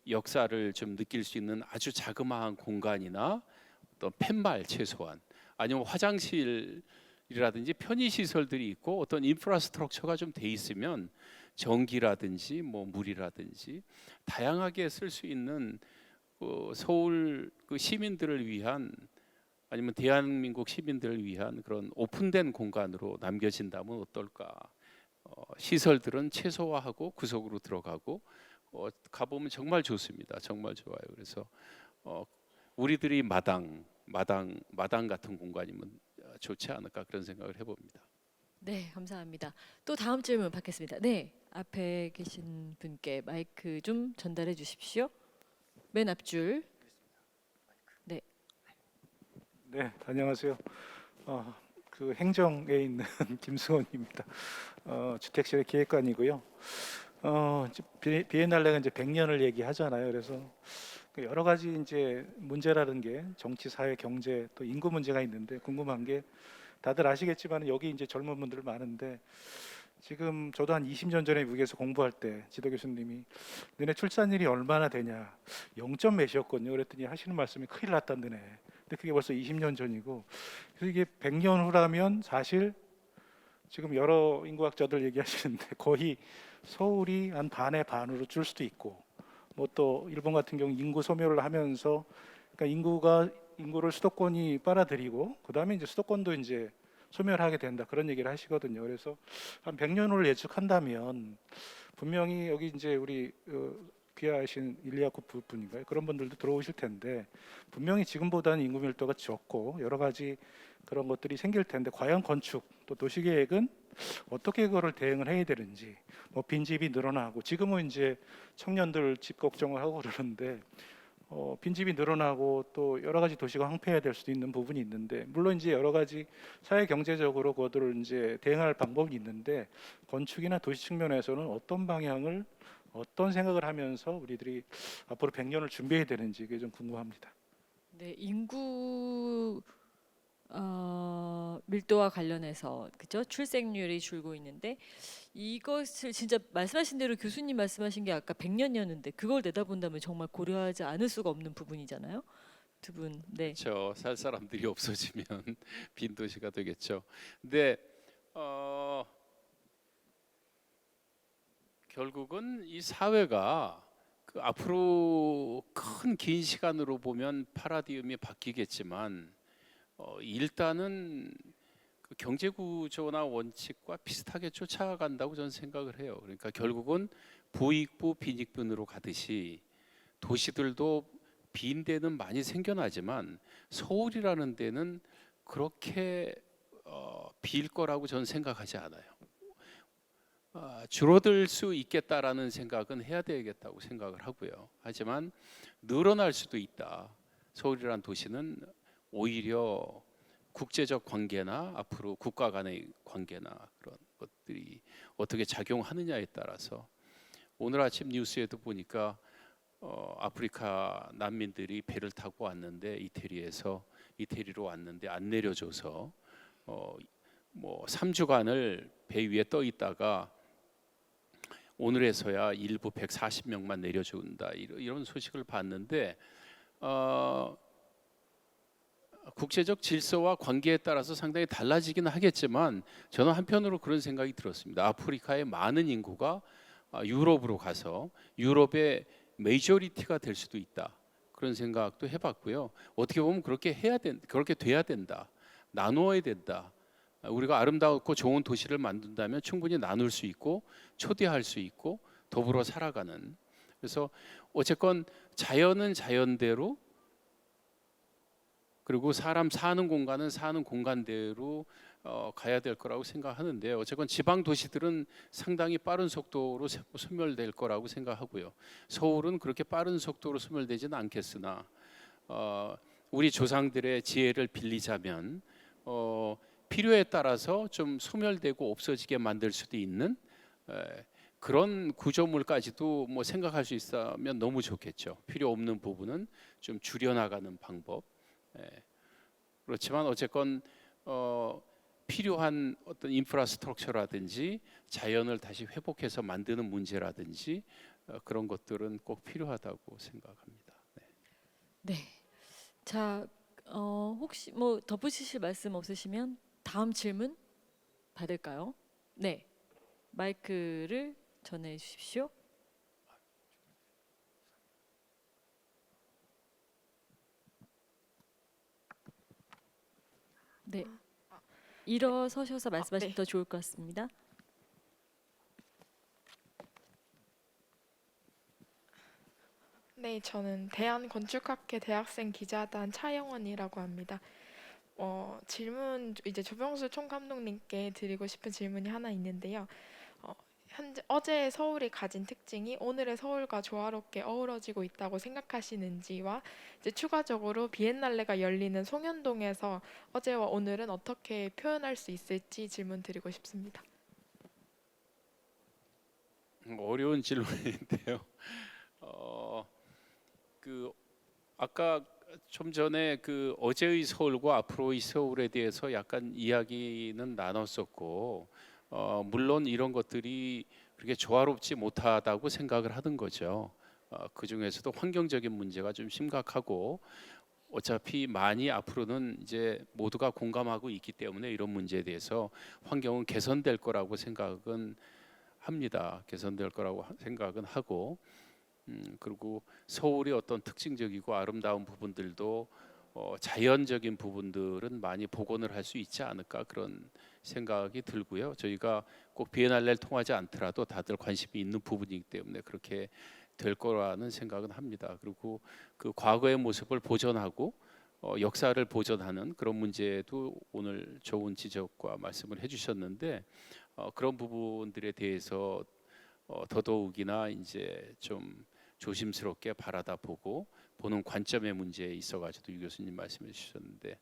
역사를 좀 느낄 수 있는 아주 자그마한 공간이나 어떤 팻말 최소한 아니면 화장실이라든지 편의 시설들이 있고 어떤 인프라스트럭처가 좀 돼 있으면 전기라든지 뭐 물이라든지 다양하게 쓸 수 있는 서울 그 시민들을 위한 아니면 대한민국 시민들을 위한 그런 오픈된 공간으로 남겨진다면 어떨까? 시설들은 최소화하고 구석으로 들어가고 가보면 정말 좋습니다. 정말 좋아요. 그래서 우리들이 마당 같은 공간이면 좋지 않을까 그런 생각을 해봅니다. 네, 감사합니다. 또 다음 질문 받겠습니다. 네, 앞에 계신 분께 마이크 좀 전달해 주십시오. 맨 앞줄. 네, 네, 안녕하세요. 그 행정에 있는 김수원입니다. 주택실의 기획관이고요. 비엔날레가 이제 100년을 얘기하잖아요. 그래서 그 여러 가지 이제 문제라는 게 정치, 사회, 경제 또 인구 문제가 있는데 궁금한 게 다들 아시겠지만 여기 이제 젊은 분들 많은데 지금 저도 한 20년 전에 미국에서 공부할 때 지도 교수님이 너네 출산율이 얼마나 되냐 0점 몇이었거든요. 그랬더니 하시는 말씀이 큰일 났다 너네. 근데 그게 벌써 20년 전이고 그래서 이게 100년 후라면 사실 지금 여러 인구학자들 얘기하시는데 거의 서울이 한 반의 반으로 줄 수도 있고 뭐 또 일본 같은 경우 인구 소멸을 하면서 그러니까 인구를 수도권이 빨아들이고 그다음에 이제 수도권도 이제 소멸하게 된다 그런 얘기를 하시거든요. 그래서 한 100년 후를 예측한다면 분명히 여기 이제 우리 귀하신 일리아쿠프 분인가요? 그런 분들도 들어오실 텐데 분명히 지금보다는 인구 밀도가 적고 여러 가지 그런 것들이 생길 텐데 과연 건축 또 도시계획은 어떻게 그거를 대응을 해야 되는지 뭐 빈집이 늘어나고 지금은 이제 청년들 집 걱정을 하고 그러는데 빈집이 늘어나고 또 여러 가지 도시가 황폐해야 될 수도 있는 부분이 있는데 물론 이제 여러 가지 사회 경제적으로 그것들을 이제 대응할 방법이 있는데 건축이나 도시 측면에서는 어떤 방향을 어떤 생각을 하면서 우리들이 앞으로 100년을 준비해야 되는지 그게 좀 궁금합니다. 네, 인구 밀도와 관련해서 그죠? 출생률이 줄고 있는데 이것을 진짜 말씀하신 대로 교수님 말씀하신 게 아까 100년이었는데 그걸 내다본다면 정말 고려하지 않을 수가 없는 부분이잖아요. 두 분, 네, 그렇죠. 살 사람들이 없어지면 빈 도시가 되겠죠. 근데 결국은 이 사회가 그 앞으로 큰 긴 시간으로 보면 파라디움이 바뀌겠지만 일단은 그 경제 구조나 원칙과 비슷하게 쫓아간다고 저는 생각을 해요. 그러니까 결국은 부익부 빈익빈으로 가듯이 도시들도 빈 데는 많이 생겨나지만 서울이라는 데는 그렇게 빌 거라고 저는 생각하지 않아요. 줄어들 수 있겠다라는 생각은 해야 되겠다고 생각을 하고요. 하지만 늘어날 수도 있다. 서울이라는 도시는 오히려 국제적 관계나 앞으로 국가 간의 관계나 그런 것들이 어떻게 작용하느냐에 따라서 오늘 아침 뉴스에도 보니까 아프리카 난민들이 배를 타고 왔는데 이태리로 왔는데 안 내려줘서 뭐 3주간을 배 위에 떠 있다가 오늘에서야 일부 140명만 내려준다 이런 소식을 봤는데 국제적 질서와 관계에 따라서 상당히 달라지긴 하겠지만 저는 한편으로 그런 생각이 들었습니다. 아프리카의 많은 인구가 유럽으로 가서 유럽의 메이저리티가 될 수도 있다. 그런 생각도 해봤고요. 어떻게 보면 그렇게 돼야 된다. 나누어야 된다. 우리가 아름답고 좋은 도시를 만든다면 충분히 나눌 수 있고 초대할 수 있고 더불어 살아가는. 그래서 어쨌건 자연은 자연대로 그리고 사람 사는 공간은 사는 공간대로 가야 될 거라고 생각하는데 어쨌건 지방 도시들은 상당히 빠른 속도로 소멸될 거라고 생각하고요. 서울은 그렇게 빠른 속도로 소멸되지는 않겠으나 우리 조상들의 지혜를 빌리자면 필요에 따라서 좀 소멸되고 없어지게 만들 수도 있는 그런 구조물까지도 뭐 생각할 수 있다면 너무 좋겠죠. 필요 없는 부분은 좀 줄여나가는 방법. 그렇지만 어쨌건 필요한 어떤 인프라스트럭처라든지 자연을 다시 회복해서 만드는 문제라든지 그런 것들은 꼭 필요하다고 생각합니다. 네. 네. 자, 혹시 뭐 덧붙이실 말씀 없으시면 다음 질문 받을까요? 네, 마이크를 전해 주십시오. 네, 일어서셔서 말씀하시면 네. 더 좋을 것 같습니다. 네, 저는 대한건축학회 대학생 기자단 차영원이라고 합니다. 질문 이제 조병수 총감독님께 드리고 싶은 질문이 하나 있는데요. 어제 서울이 가진 특징이 오늘의 서울과 조화롭게 어우러지고 있다고 생각하시는지와 이제 추가적으로 비엔날레가 열리는 송현동에서 어제와 오늘은 어떻게 표현할 수 있을지 질문 드리고 싶습니다. 어려운 질문인데요. 그 아까 좀 전에 그 어제의 서울과 앞으로의 서울에 대해서 약간 이야기는 나눴었고, 물론 이런 것들이 그렇게 조화롭지 못하다고 생각을 하는 거죠. 그 중에서도 환경적인 문제가 좀 심각하고, 어차피 많이 앞으로는 이제 모두가 공감하고 있기 때문에 이런 문제에 대해서 환경은 개선될 거라고 생각은 합니다. 개선될 거라고 생각은 하고, 그리고 서울의 어떤 특징적이고 아름다운 부분들도 자연적인 부분들은 많이 복원을 할 수 있지 않을까 그런 생각이 들고요. 저희가 꼭 비엔날레를 통하지 않더라도 다들 관심이 있는 부분이기 때문에 그렇게 될 거라는 생각은 합니다. 그리고 그 과거의 모습을 보존하고 역사를 보존하는 그런 문제도 오늘 좋은 지적과 말씀을 해주셨는데, 그런 부분들에 대해서 더더욱이나 이제 좀 조심스럽게 바라다 보고 보는 관점의 문제에 있어가지고 유 교수님 말씀해 주셨는데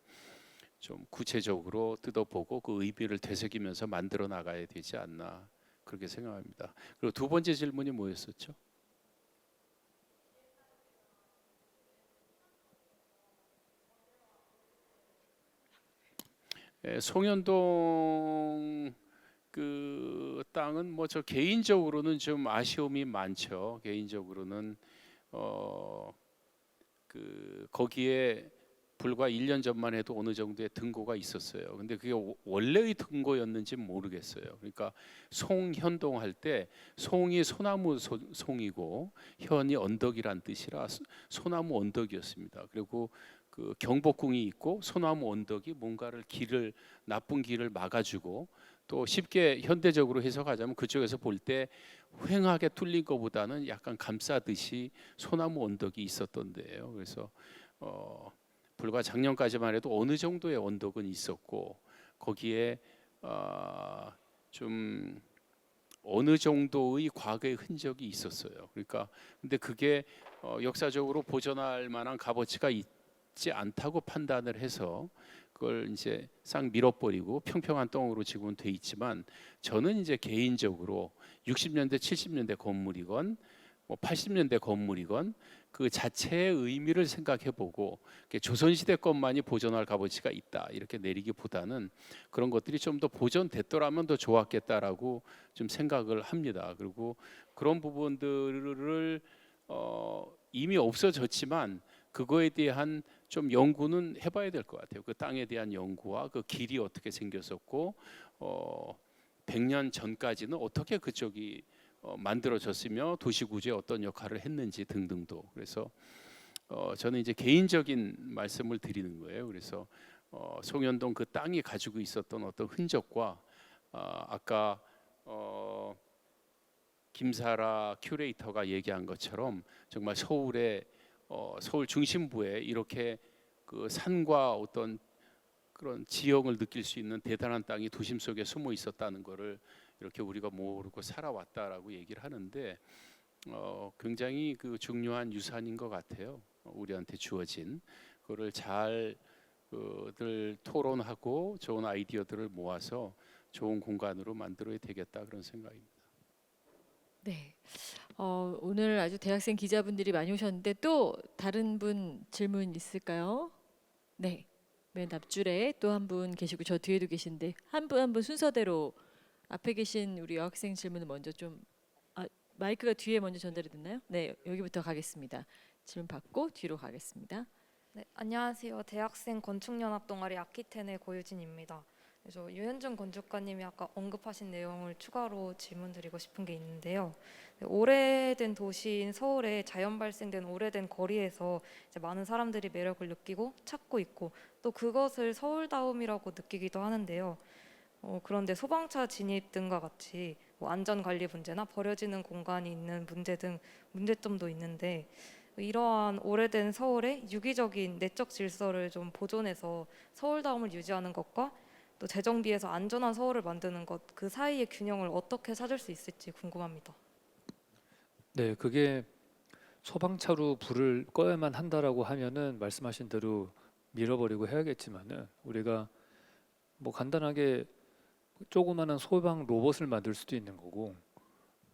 좀 구체적으로 뜯어보고 그 의미를 되새기면서 만들어 나가야 되지 않나 그렇게 생각합니다. 그리고 두 번째 질문이 뭐였었죠? 송현동 그 땅은 뭐 저 개인적으로는 좀 아쉬움이 많죠. 개인적으로는 그 거기에 불과 1년 전만 해도 어느 정도의 등고가 있었어요. 근데 그게 원래의 등고였는지 모르겠어요. 그러니까 송현동 할 때 송이 소나무 송이고 현이 언덕이란 뜻이라 소나무 언덕이었습니다. 그리고 그 경복궁이 있고 소나무 언덕이 뭔가를 길을 나쁜 길을 막아주고, 또 쉽게 현대적으로 해석하자면 그쪽에서 볼 때 휑하게 뚫린 것보다는 약간 감싸듯이 소나무 언덕이 있었던 데예요. 그래서 불과 작년까지만 해도 어느 정도의 언덕은 있었고 거기에 좀 어느 정도의 과거의 흔적이 있었어요. 그러니까 근데 그게 역사적으로 보존할 만한 값어치가 있지 않다고 판단을 해서 그걸 이제 싹 밀어버리고 평평한 덩으로 지금은 돼 있지만, 저는 이제 개인적으로 60년대 70년대 건물이건 뭐 80년대 건물이건 그 자체의 의미를 생각해보고 조선시대 것만이 보존할 값어치가 있다 이렇게 내리기보다는 그런 것들이 좀 더 보존됐더라면 더 좋았겠다라고 좀 생각을 합니다. 그리고 그런 부분들을 이미 없어졌지만 그거에 대한 좀 연구는 해봐야 될 것 같아요. 그 땅에 대한 연구와 그 길이 어떻게 생겼었고 100년 전까지는 어떻게 그쪽이 만들어졌으며 도시구조에 어떤 역할을 했는지 등등도. 그래서 저는 이제 개인적인 말씀을 드리는 거예요. 그래서 송현동 그 땅이 가지고 있었던 어떤 흔적과 아까 김사라 큐레이터가 얘기한 것처럼 정말 서울의 서울 중심부에 이렇게 그 산과 어떤 그런 지형을 느낄 수 있는 대단한 땅이 도심 속에 숨어 있었다는 것을 이렇게 우리가 모르고 살아왔다라고 얘기를 하는데 굉장히 그 중요한 유산인 것 같아요. 우리한테 주어진 그거를 잘 늘 토론하고 좋은 아이디어들을 모아서 좋은 공간으로 만들어야 되겠다 그런 생각입니다. 네. 오늘 아주 대학생 기자분들이 많이 오셨는데 또 다른 분 질문 있을까요? 네. 맨 앞줄에 또 한 분 계시고 저 뒤에도 계신데 한 분 한 분 순서대로 앞에 계신 우리 여학생 질문을 먼저 좀 마이크가 뒤에 먼저 전달이 됐나요? 네, 여기부터 가겠습니다. 질문 받고 뒤로 가겠습니다. 네, 안녕하세요. 대학생 건축연합 동아리 아키텐의 고유진입니다. 그래서 유현준 건축가님이 아까 언급하신 내용을 추가로 질문드리고 싶은 게 있는데요. 네, 오래된 도시인 서울에 자연 발생된 오래된 거리에서 이제 많은 사람들이 매력을 느끼고 찾고 있고 또 그것을 서울다움이라고 느끼기도 하는데요. 그런데 소방차 진입 등과 같이 뭐 안전관리 문제나 버려지는 공간이 있는 문제 등 문제점도 있는데 이러한 오래된 서울의 유기적인 내적 질서를 좀 보존해서 서울다움을 유지하는 것과 또 재정비해서 안전한 서울을 만드는 것 그 사이의 균형을 어떻게 찾을 수 있을지 궁금합니다. 네, 그게 소방차로 불을 꺼야만 한다라고 하면은 말씀하신 대로 밀어버리고 해야겠지만은 우리가 뭐 간단하게 조그마한 소방 로봇을 만들 수도 있는 거고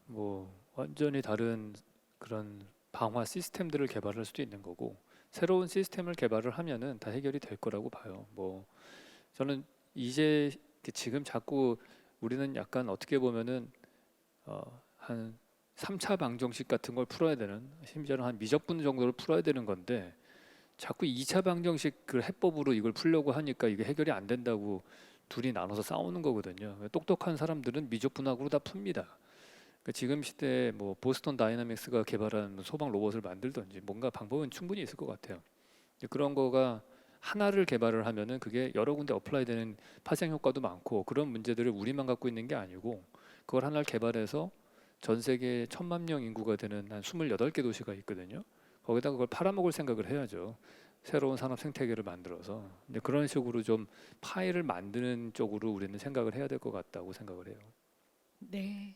뭐 완전히 다른 그런 방화 시스템들을 개발할 수도 있는 거고 새로운 시스템을 개발을 하면은 다 해결이 될 거라고 봐요. 뭐 저는 이제 지금 자꾸 우리는 약간 어떻게 보면은 한 3차 방정식 같은 걸 풀어야 되는 심지어는 한 미적분 정도를 풀어야 되는 건데 자꾸 2차 방정식 그 해법으로 이걸 풀려고 하니까 이게 해결이 안 된다고 둘이 나눠서 싸우는 거거든요. 똑똑한 사람들은 미적분학으로 다 풉니다. 그러니까 지금 시대에 뭐 보스턴 다이나믹스가 개발한 소방 로봇을 만들든지 뭔가 방법은 충분히 있을 것 같아요. 그런 거가 하나를 개발을 하면은 그게 여러 군데 어플라이되는 파생 효과도 많고 그런 문제들을 우리만 갖고 있는 게 아니고 그걸 하나를 개발해서 전 세계 1,000만 명 인구가 되는 한 28개 도시가 있거든요. 거기다 그걸 팔아먹을 생각을 해야죠. 새로운 산업 생태계를 만들어서. 근데 그런 식으로 좀 파일을 만드는 쪽으로 우리는 생각을 해야 될 것 같다고 생각을 해요. 네.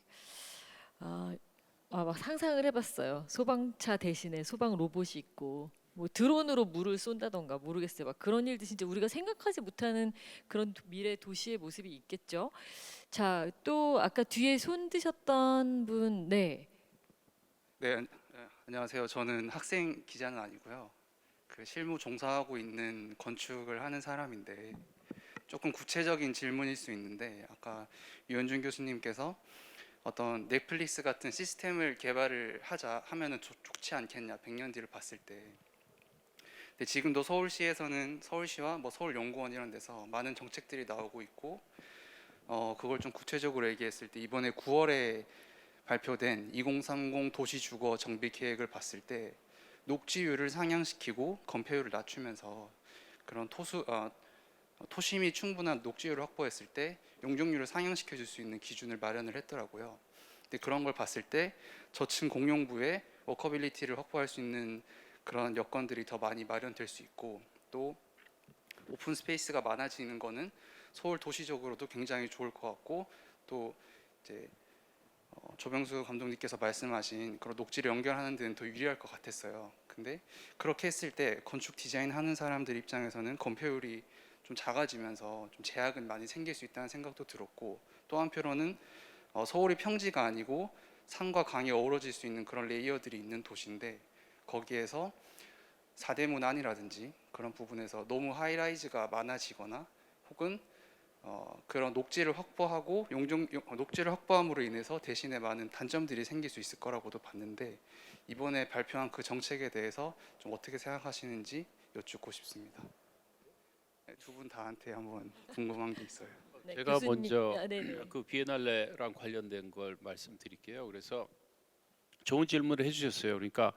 막 상상을 해봤어요. 소방차 대신에 소방 로봇이 있고 뭐 드론으로 물을 쏜다던가 모르겠어요. 막 그런 일도 진짜 우리가 생각하지 못하는 그런 미래 도시의 모습이 있겠죠. 자, 또 아까 뒤에 손 드셨던 분, 네. 네, 안녕하세요. 저는 학생 기자는 아니고요. 그 실무 종사하고 있는 건축을 하는 사람인데 조금 구체적인 질문일 수 있는데 아까 유현준 교수님께서 어떤 넷플릭스 같은 시스템을 개발을 하자 하면은 좋지 않겠냐 100년 뒤를 봤을 때. 근데 지금도 서울시에서는 서울시와 뭐 서울연구원 이런 데서 많은 정책들이 나오고 있고 그걸 좀 구체적으로 얘기했을 때 이번에 9월에 발표된 2030 도시주거 정비 계획을 봤을 때 녹지율을 상향시키고 건폐율을 낮추면서 그런 토심이 충분한 녹지율을 확보했을 때 용적률을 상향시켜 줄 수 있는 기준을 마련을 했더라고요. 근데 그런 걸 봤을 때 저층 공용부에 워커빌리티를 확보할 수 있는 그런 여건들이 더 많이 마련될 수 있고 또 오픈 스페이스가 많아지는 거는 서울 도시적으로도 굉장히 좋을 것 같고 또 이제 조병수 감독님께서 말씀하신 그런 녹지를 연결하는 데는 더 유리할 것 같았어요. 근데 그렇게 했을 때 건축 디자인 하는 사람들 입장에서는 건폐율이 좀 작아지면서 좀 제약은 많이 생길 수 있다는 생각도 들었고 또 한편으로는 서울이 평지가 아니고 산과 강이 어우러질 수 있는 그런 레이어들이 있는 도시인데 거기에서 사대문안이라든지 그런 부분에서 너무 하이라이즈가 많아지거나 혹은 그런 녹지를 확보하고 녹지를 확보함으로 인해서 대신에 많은 단점들이 생길 수 있을 거라고도 봤는데 이번에 발표한 그 정책에 대해서 좀 어떻게 생각하시는지 여쭙고 싶습니다. 두 분 다한테 한번 궁금한 게 있어요. 네, 제가 교수님. 먼저 네네. 그 비엔날레랑 관련된 걸 말씀드릴게요. 그래서 좋은 질문을 해주셨어요. 그러니까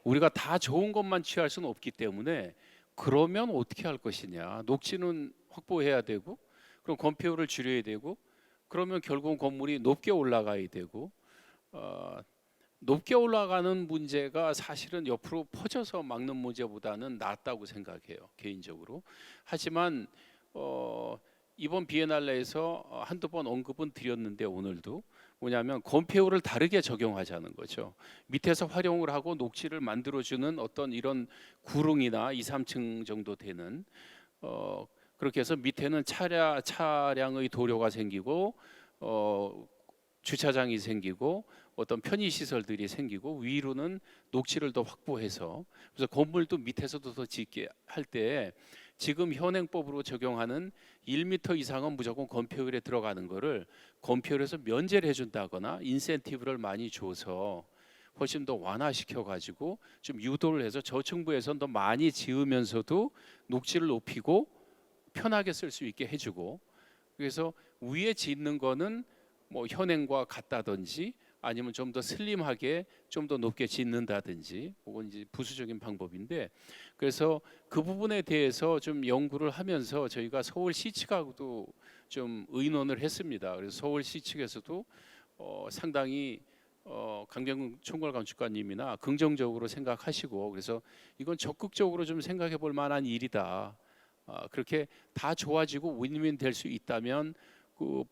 우리가 다 좋은 것만 취할 수는 없기 때문에 그러면 어떻게 할 것이냐. 녹지는 확보해야 되고 그럼 건폐율을 줄여야 되고 그러면 결국은 건물이 높게 올라가야 되고 높게 올라가는 문제가 사실은 옆으로 퍼져서 막는 문제보다는 낫다고 생각해요. 개인적으로. 하지만 이번 비엔날레에서 한두 번 언급은 드렸는데 오늘도 뭐냐면 건폐율을 다르게 적용하자는 거죠. 밑에서 활용을 하고 녹지를 만들어주는 어떤 이런 구릉이나 2, 3층 정도 되는 그렇게 해서 밑에는 차량의 도로가 생기고 주차장이 생기고 어떤 편의 시설들이 생기고 위로는 녹지를 더 확보해서 그래서 건물도 밑에서도 더 짓게 할 때 지금 현행법으로 적용하는 1m 이상은 무조건 건폐율에 들어가는 거를 건폐율에서 면제를 해준다거나 인센티브를 많이 줘서 훨씬 더 완화시켜 가지고 좀 유도를 해서 저층부에서는 더 많이 지으면서도 녹지를 높이고 편하게 쓸 수 있게 해주고, 그래서 위에 짓는 거는 뭐 현행과 같다든지 아니면 좀 더 슬림하게 좀 더 높게 짓는다든지, 혹은 이제 부수적인 방법인데, 그래서 그 부분에 대해서 좀 연구를 하면서 저희가 서울시 측하고도 좀 의논을 했습니다. 그래서 서울시 측에서도 상당히 강병근 총괄건축관님이나 긍정적으로 생각하시고, 그래서 이건 적극적으로 좀 생각해 볼 만한 일이다. 그렇게 다 좋아지고 윈윈 될 수 있다면 그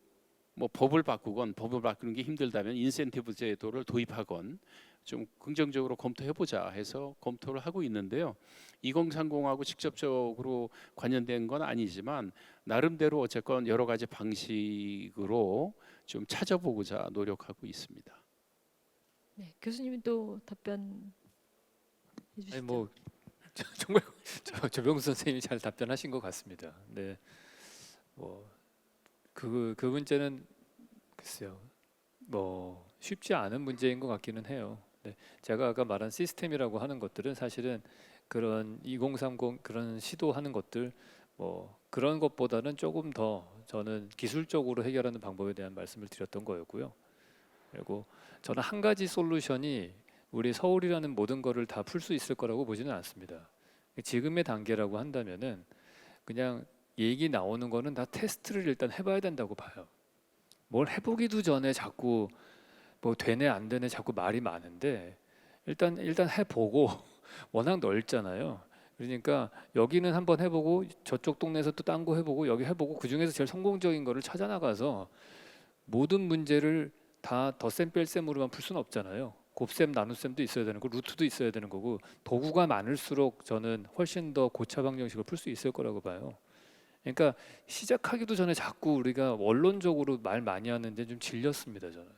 뭐 법을 바꾸건, 법을 바꾸는 게 힘들다면 인센티브 제도를 도입하건 좀 긍정적으로 검토해 보자 해서 검토를 하고 있는데요. 2030하고 직접적으로 관련된 건 아니지만 나름대로 어쨌건 여러 가지 방식으로 좀 찾아보고자 노력하고 있습니다. 네, 교수님이 또 답변 해주시죠. 아니 뭐 정말 조병수 선생님이 잘 답변하신 것 같습니다. 네, 뭐 그 문제는 글쎄요, 뭐 쉽지 않은 문제인 것 같기는 해요. 네, 제가 아까 말한 시스템이라고 하는 것들은 사실은 그런 2030 그런 시도하는 것들 뭐 그런 것보다는 조금 더 저는 기술적으로 해결하는 방법에 대한 말씀을 드렸던 거였고요. 그리고 저는 한 가지 솔루션이 우리 서울이라는 모든 거를 다 풀 수 있을 거라고 보지는 않습니다. 지금의 단계라고 한다면은 그냥 얘기 나오는 거는 다 테스트를 일단 해봐야 된다고 봐요. 뭘 해보기도 전에 자꾸 뭐 되네 안 되네 자꾸 말이 많은데 일단 해보고 워낙 넓잖아요. 그러니까 여기는 한번 해보고 저쪽 동네에서 또 딴 거 해보고 여기 해보고 그 중에서 제일 성공적인 거를 찾아 나가서 모든 문제를 다 덧셈 뺄셈으로만 풀 수는 없잖아요. 곱셈 나눗셈도 있어야 되는 거, 루트도 있어야 되는 거고, 도구가 많을수록 저는 훨씬 더 고차 방정식을 풀 수 있을 거라고 봐요. 그러니까 시작하기도 전에 자꾸 우리가 원론적으로 말 많이 하는데 좀 질렸습니다. 저는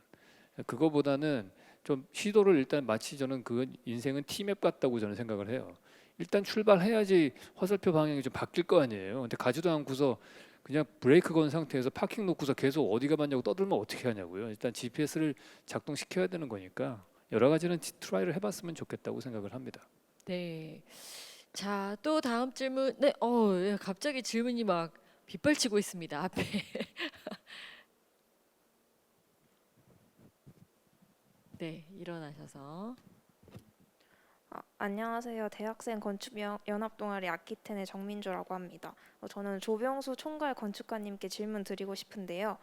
그거보다는 좀 시도를 일단 마치 저는 그 인생은 티맵 같다고 저는 생각을 해요. 일단 출발해야지 화살표 방향이 좀 바뀔 거 아니에요. 근데 가지도 않고서 그냥 브레이크 건 상태에서 파킹 놓고서 계속 어디가 맞냐고 떠들면 어떻게 하냐고요. 일단 GPS를 작동시켜야 되는 거니까 여러 가지는 트라이를 해봤으면 좋겠다고 생각을 합니다. 네. 자, 또 다음 질문. 네, 예, 갑자기 질문이 막 빗발치고 있습니다. 앞에. 네, 일어나셔서. 안녕하세요. 대학생 건축연합동아리 아키텐의 정민주라고 합니다. 저는 조병수 총괄 건축가님께 질문 드리고 싶은데요.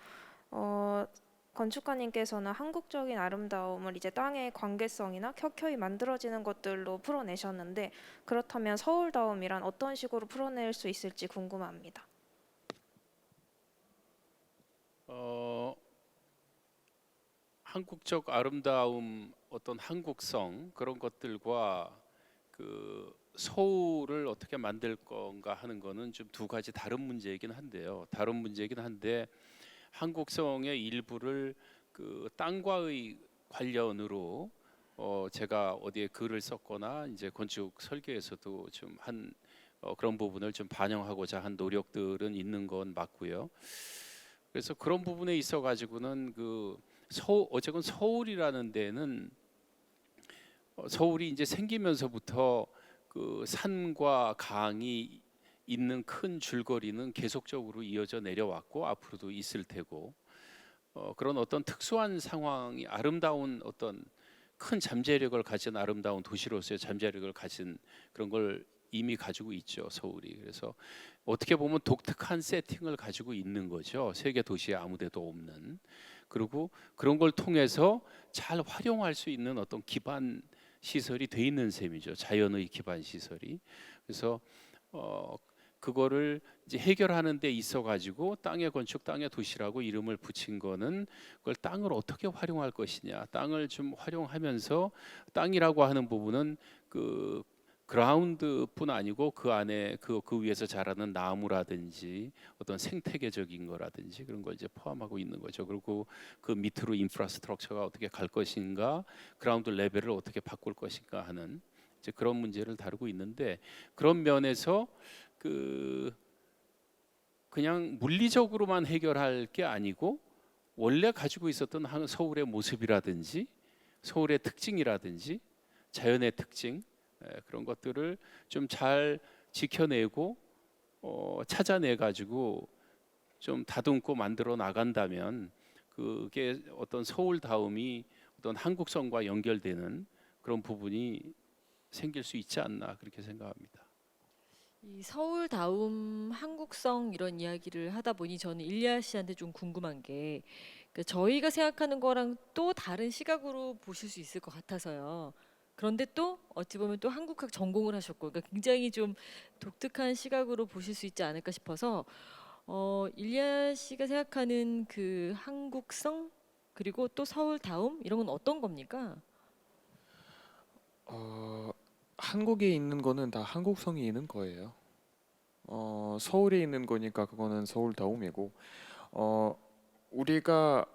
건축가님께서는 한국적인 아름다움을 이제 땅의 관계성이나 켜켜이 만들어지는 것들로 풀어내셨는데, 그렇다면 서울다움이란 어떤 식으로 풀어낼 수 있을지 궁금합니다. 한국적 아름다움, 어떤 한국성 그런 것들과 그 서울을 어떻게 만들 건가 하는 거는 좀 두 가지 다른 문제이긴 한데요. 다른 문제이긴 한데 한국성의 일부를 그 땅과의 관련으로 제가 어디에 글을 썼거나 이제 건축 설계에서도 좀 한 그런 부분을 좀 반영하고자 한 노력들은 있는 건 맞고요. 그래서 그런 부분에 있어 가지고는 그 어쨌건 서울이라는 데는 서울이 이제 생기면서부터 그 산과 강이 있는 큰 줄거리는 계속적으로 이어져 내려왔고 앞으로도 있을 테고, 그런 어떤 특수한 상황이 아름다운 어떤 큰 잠재력을 가진 아름다운 도시로서의 잠재력을 가진 그런 걸 이미 가지고 있죠, 서울이. 그래서 어떻게 보면 독특한 세팅을 가지고 있는 거죠, 세계 도시에 아무데도 없는. 그리고 그런 걸 통해서 잘 활용할 수 있는 어떤 기반 시설이 돼 있는 셈이죠, 자연의 기반 시설이. 그래서 그거를 이제 해결하는 데 있어 가지고 땅의 건축, 땅의 도시라고 이름을 붙인 거는 그걸 땅을 어떻게 활용할 것이냐, 땅을 좀 활용하면서 땅이라고 하는 부분은 그 그라운드뿐 아니고 그 안에 그 위에서 자라는 나무라든지 어떤 생태계적인 거라든지 그런 걸 이제 포함하고 있는 거죠. 그리고 그 밑으로 인프라스트럭처가 어떻게 갈 것인가, 그라운드 레벨을 어떻게 바꿀 것인가 하는 이제 그런 문제를 다루고 있는데, 그런 면에서 그냥 물리적으로만 해결할 게 아니고 원래 가지고 있었던 서울의 모습이라든지 서울의 특징이라든지 자연의 특징 그런 것들을 좀 잘 지켜내고 찾아내 가지고 좀 다듬고 만들어 나간다면 그게 어떤 서울다움이 어떤 한국성과 연결되는 그런 부분이 생길 수 있지 않나 그렇게 생각합니다. 이 서울다움 한국성 이런 이야기를 하다 보니 저는 일리아 씨한테 좀 궁금한 게 저희가 생각하는 거랑 또 다른 시각으로 보실 수 있을 것 같아서요. 그런데 또 어찌 보면 또 한국학 전공을 하셨고 그러니까 굉장히 좀 독특한 시각으로 보실 수 있지 않을까 싶어서 일리아 씨가 생각하는 그 한국성 그리고 또 서울다움 이런 건 어떤 겁니까? 한국에 있는 거는 다 한국성이 있는 거예요. 서울에 있는 거니까 그거는 서울다움이고 우리가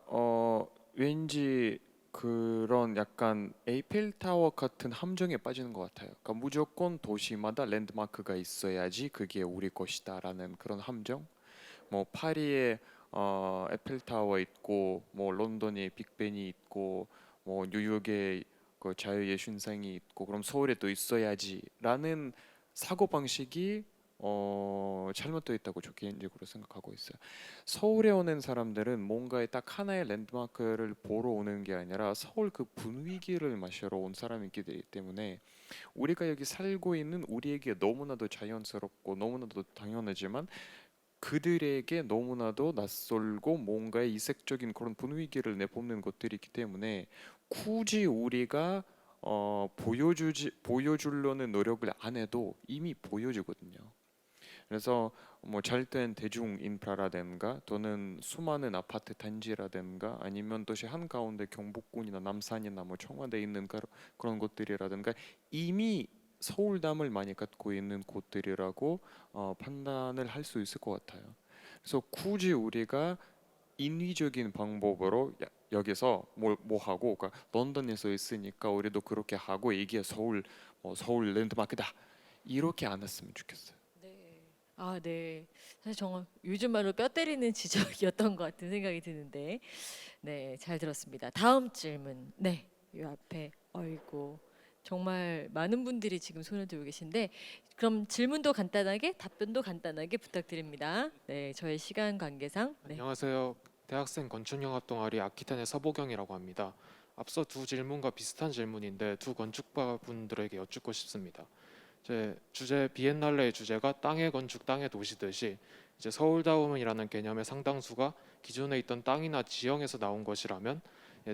왠지 그런 약간 에이펠타워 같은 함정에 빠지는 것 같아요. 그러니까 무조건 도시마다 랜드마크가 있어야지 그게 우리 것이다라는 그런 함정. 뭐 파리에 에펠타워 있고 뭐 런던에 빅벤이 있고 뭐 뉴욕에 그 자유예술상이 있고 그럼 서울에 또 있어야지라는 사고 방식이 잘못되어 있다고 저 개인적으로 생각하고 있어요. 서울에 오는 사람들은 뭔가에 딱 하나의 랜드마크를 보러 오는 게 아니라 서울 그 분위기를 마시러 온 사람이기 때문에 우리가 여기 살고 있는 우리에게 너무나도 자연스럽고 너무나도 당연하지만 그들에게 너무나도 낯설고 뭔가의 이색적인 그런 분위기를 내뿜는 것들이기 때문에 굳이 우리가 보여주려는 노력을 안 해도 이미 보여주거든요. 그래서 뭐 잘된 대중 인프라라든가 또는 수많은 아파트 단지라든가 아니면 도시 한가운데 경복궁이나 남산이나 뭐 청와대에 있는 그런 곳들이라든가 이미 서울담을 많이 갖고 있는 곳들이라고 판단을 할 수 있을 것 같아요. 그래서 굳이 우리가 인위적인 방법으로 여기서 뭐 하고 그러니까 런던에서 있으니까 우리도 그렇게 하고 이게 서울 랜드마크다 이렇게 안 했으면 좋겠어요. 네. 아, 네. 사실 정말 요즘 말로 뼈 때리는 지적이었던 것 같은 생각이 드는데, 네, 잘 들었습니다. 다음 질문. 네, 요 앞에 어이고 정말 많은 분들이 지금 손을 들고 계신데, 그럼 질문도 간단하게, 답변도 간단하게 부탁드립니다. 네, 저의 시간 관계상. 네. 안녕하세요. 대학생 건축영합 동아리 아키텐의 서보경이라고 합니다. 앞서 두 질문과 비슷한 질문인데 두 건축가 분들에게 여쭙고 싶습니다. 제 주제 비엔날레의 주제가 땅의 건축, 땅의 도시듯이 이제 서울다움이라는 개념의 상당수가 기존에 있던 땅이나 지형에서 나온 것이라면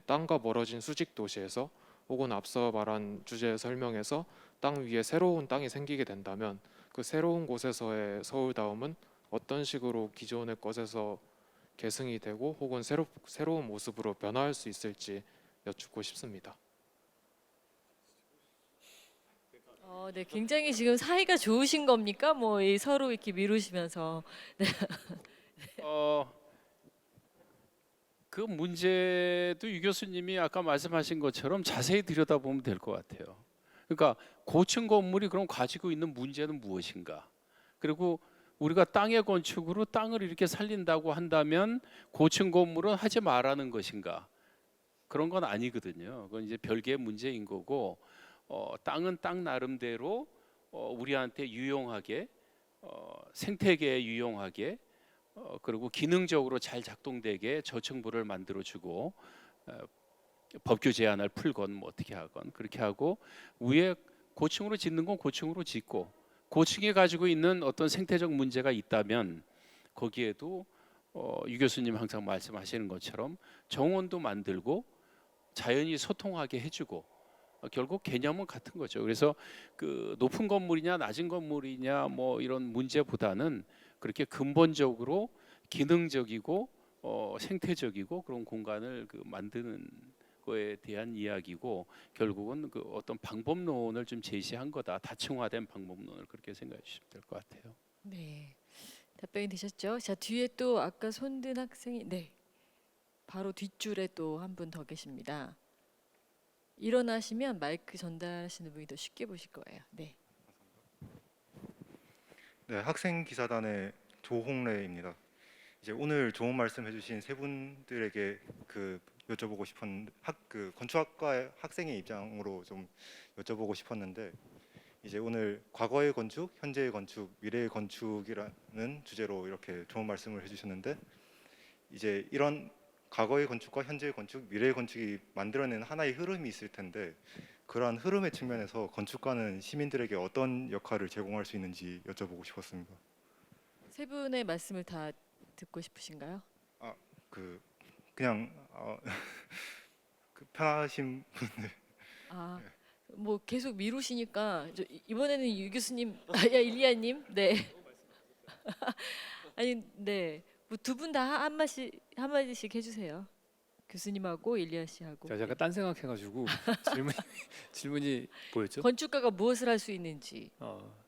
땅과 멀어진 수직 도시에서 혹은 앞서 말한 주제의 설명에서 땅 위에 새로운 땅이 생기게 된다면 그 새로운 곳에서의 서울다움은 어떤 식으로 기존의 것에서 계승이 되고 혹은 새로운 모습으로 변화할 수 있을지 여쭙고 싶습니다. 네, 굉장히 지금 사이가 좋으신 겁니까? 뭐 서로 이렇게 미루시면서. 그 문제도 유 교수님이 아까 말씀하신 것처럼 자세히 들여다보면 될 것 같아요. 그러니까 고층 건물이 그럼 가지고 있는 문제는 무엇인가? 그리고 우리가 땅의 건축으로 땅을 이렇게 살린다고 한다면 고층 건물은 하지 말라는 것인가? 그런 건 아니거든요. 그건 이제 별개의 문제인 거고 땅은 땅 나름대로 우리한테 유용하게 생태계에 유용하게 그리고 기능적으로 잘 작동되게 저층부를 만들어주고 법규 제한을 풀건 뭐 어떻게 하건 그렇게 하고 위에 고층으로 짓는 건 고층으로 짓고 고층이 가지고 있는 어떤 생태적 문제가 있다면 거기에도 유 교수님 항상 말씀하시는 것처럼 정원도 만들고 자연이 소통하게 해주고 결국 개념은 같은 거죠. 그래서 그 높은 건물이냐 낮은 건물이냐 뭐 이런 문제보다는 그렇게 근본적으로 기능적이고 생태적이고 그런 공간을 그 만드는 거에 대한 이야기고 결국은 그 어떤 방법론을 좀 제시한 거다. 다층화된 방법론을 그렇게 생각해 주시면 될 것 같아요. 네, 답변이 되셨죠? 자, 뒤에 또 아까 손든 학생이 네, 바로 뒷줄에 또 한 분 더 계십니다. 일어나시면 마이크 전달하시는 분이 더 쉽게 보실 거예요. 네. 네, 학생 기사단의 조홍래입니다. 이제 오늘 좋은 말씀 해주신 세 분들에게 그 여쭤보고 싶었는데 그 건축학과 학생의 입장으로 좀 여쭤보고 싶었는데 이제 오늘 과거의 건축, 현재의 건축, 미래의 건축이라는 주제로 이렇게 좋은 말씀을 해주셨는데 이제 이런 과거의 건축과 현재의 건축, 미래의 건축이 만들어낸 하나의 흐름이 있을 텐데 그러한 흐름의 측면에서 건축가는 시민들에게 어떤 역할을 제공할 수 있는지 여쭤보고 싶었습니다. 세 분의 말씀을 다 듣고 싶으신가요? 그냥 그 편하신 아, 뭐 계속 미루시니까 이번에는 유 교수님, 야 일리아님, 네. 아니, 네. 뭐 두 분 다 한마디씩 해주세요. 교수님하고 일리아 씨하고. 제가 잠깐 딴 생각해가지고 질문이 뭐였죠? 건축가가 무엇을 할 수 있는지.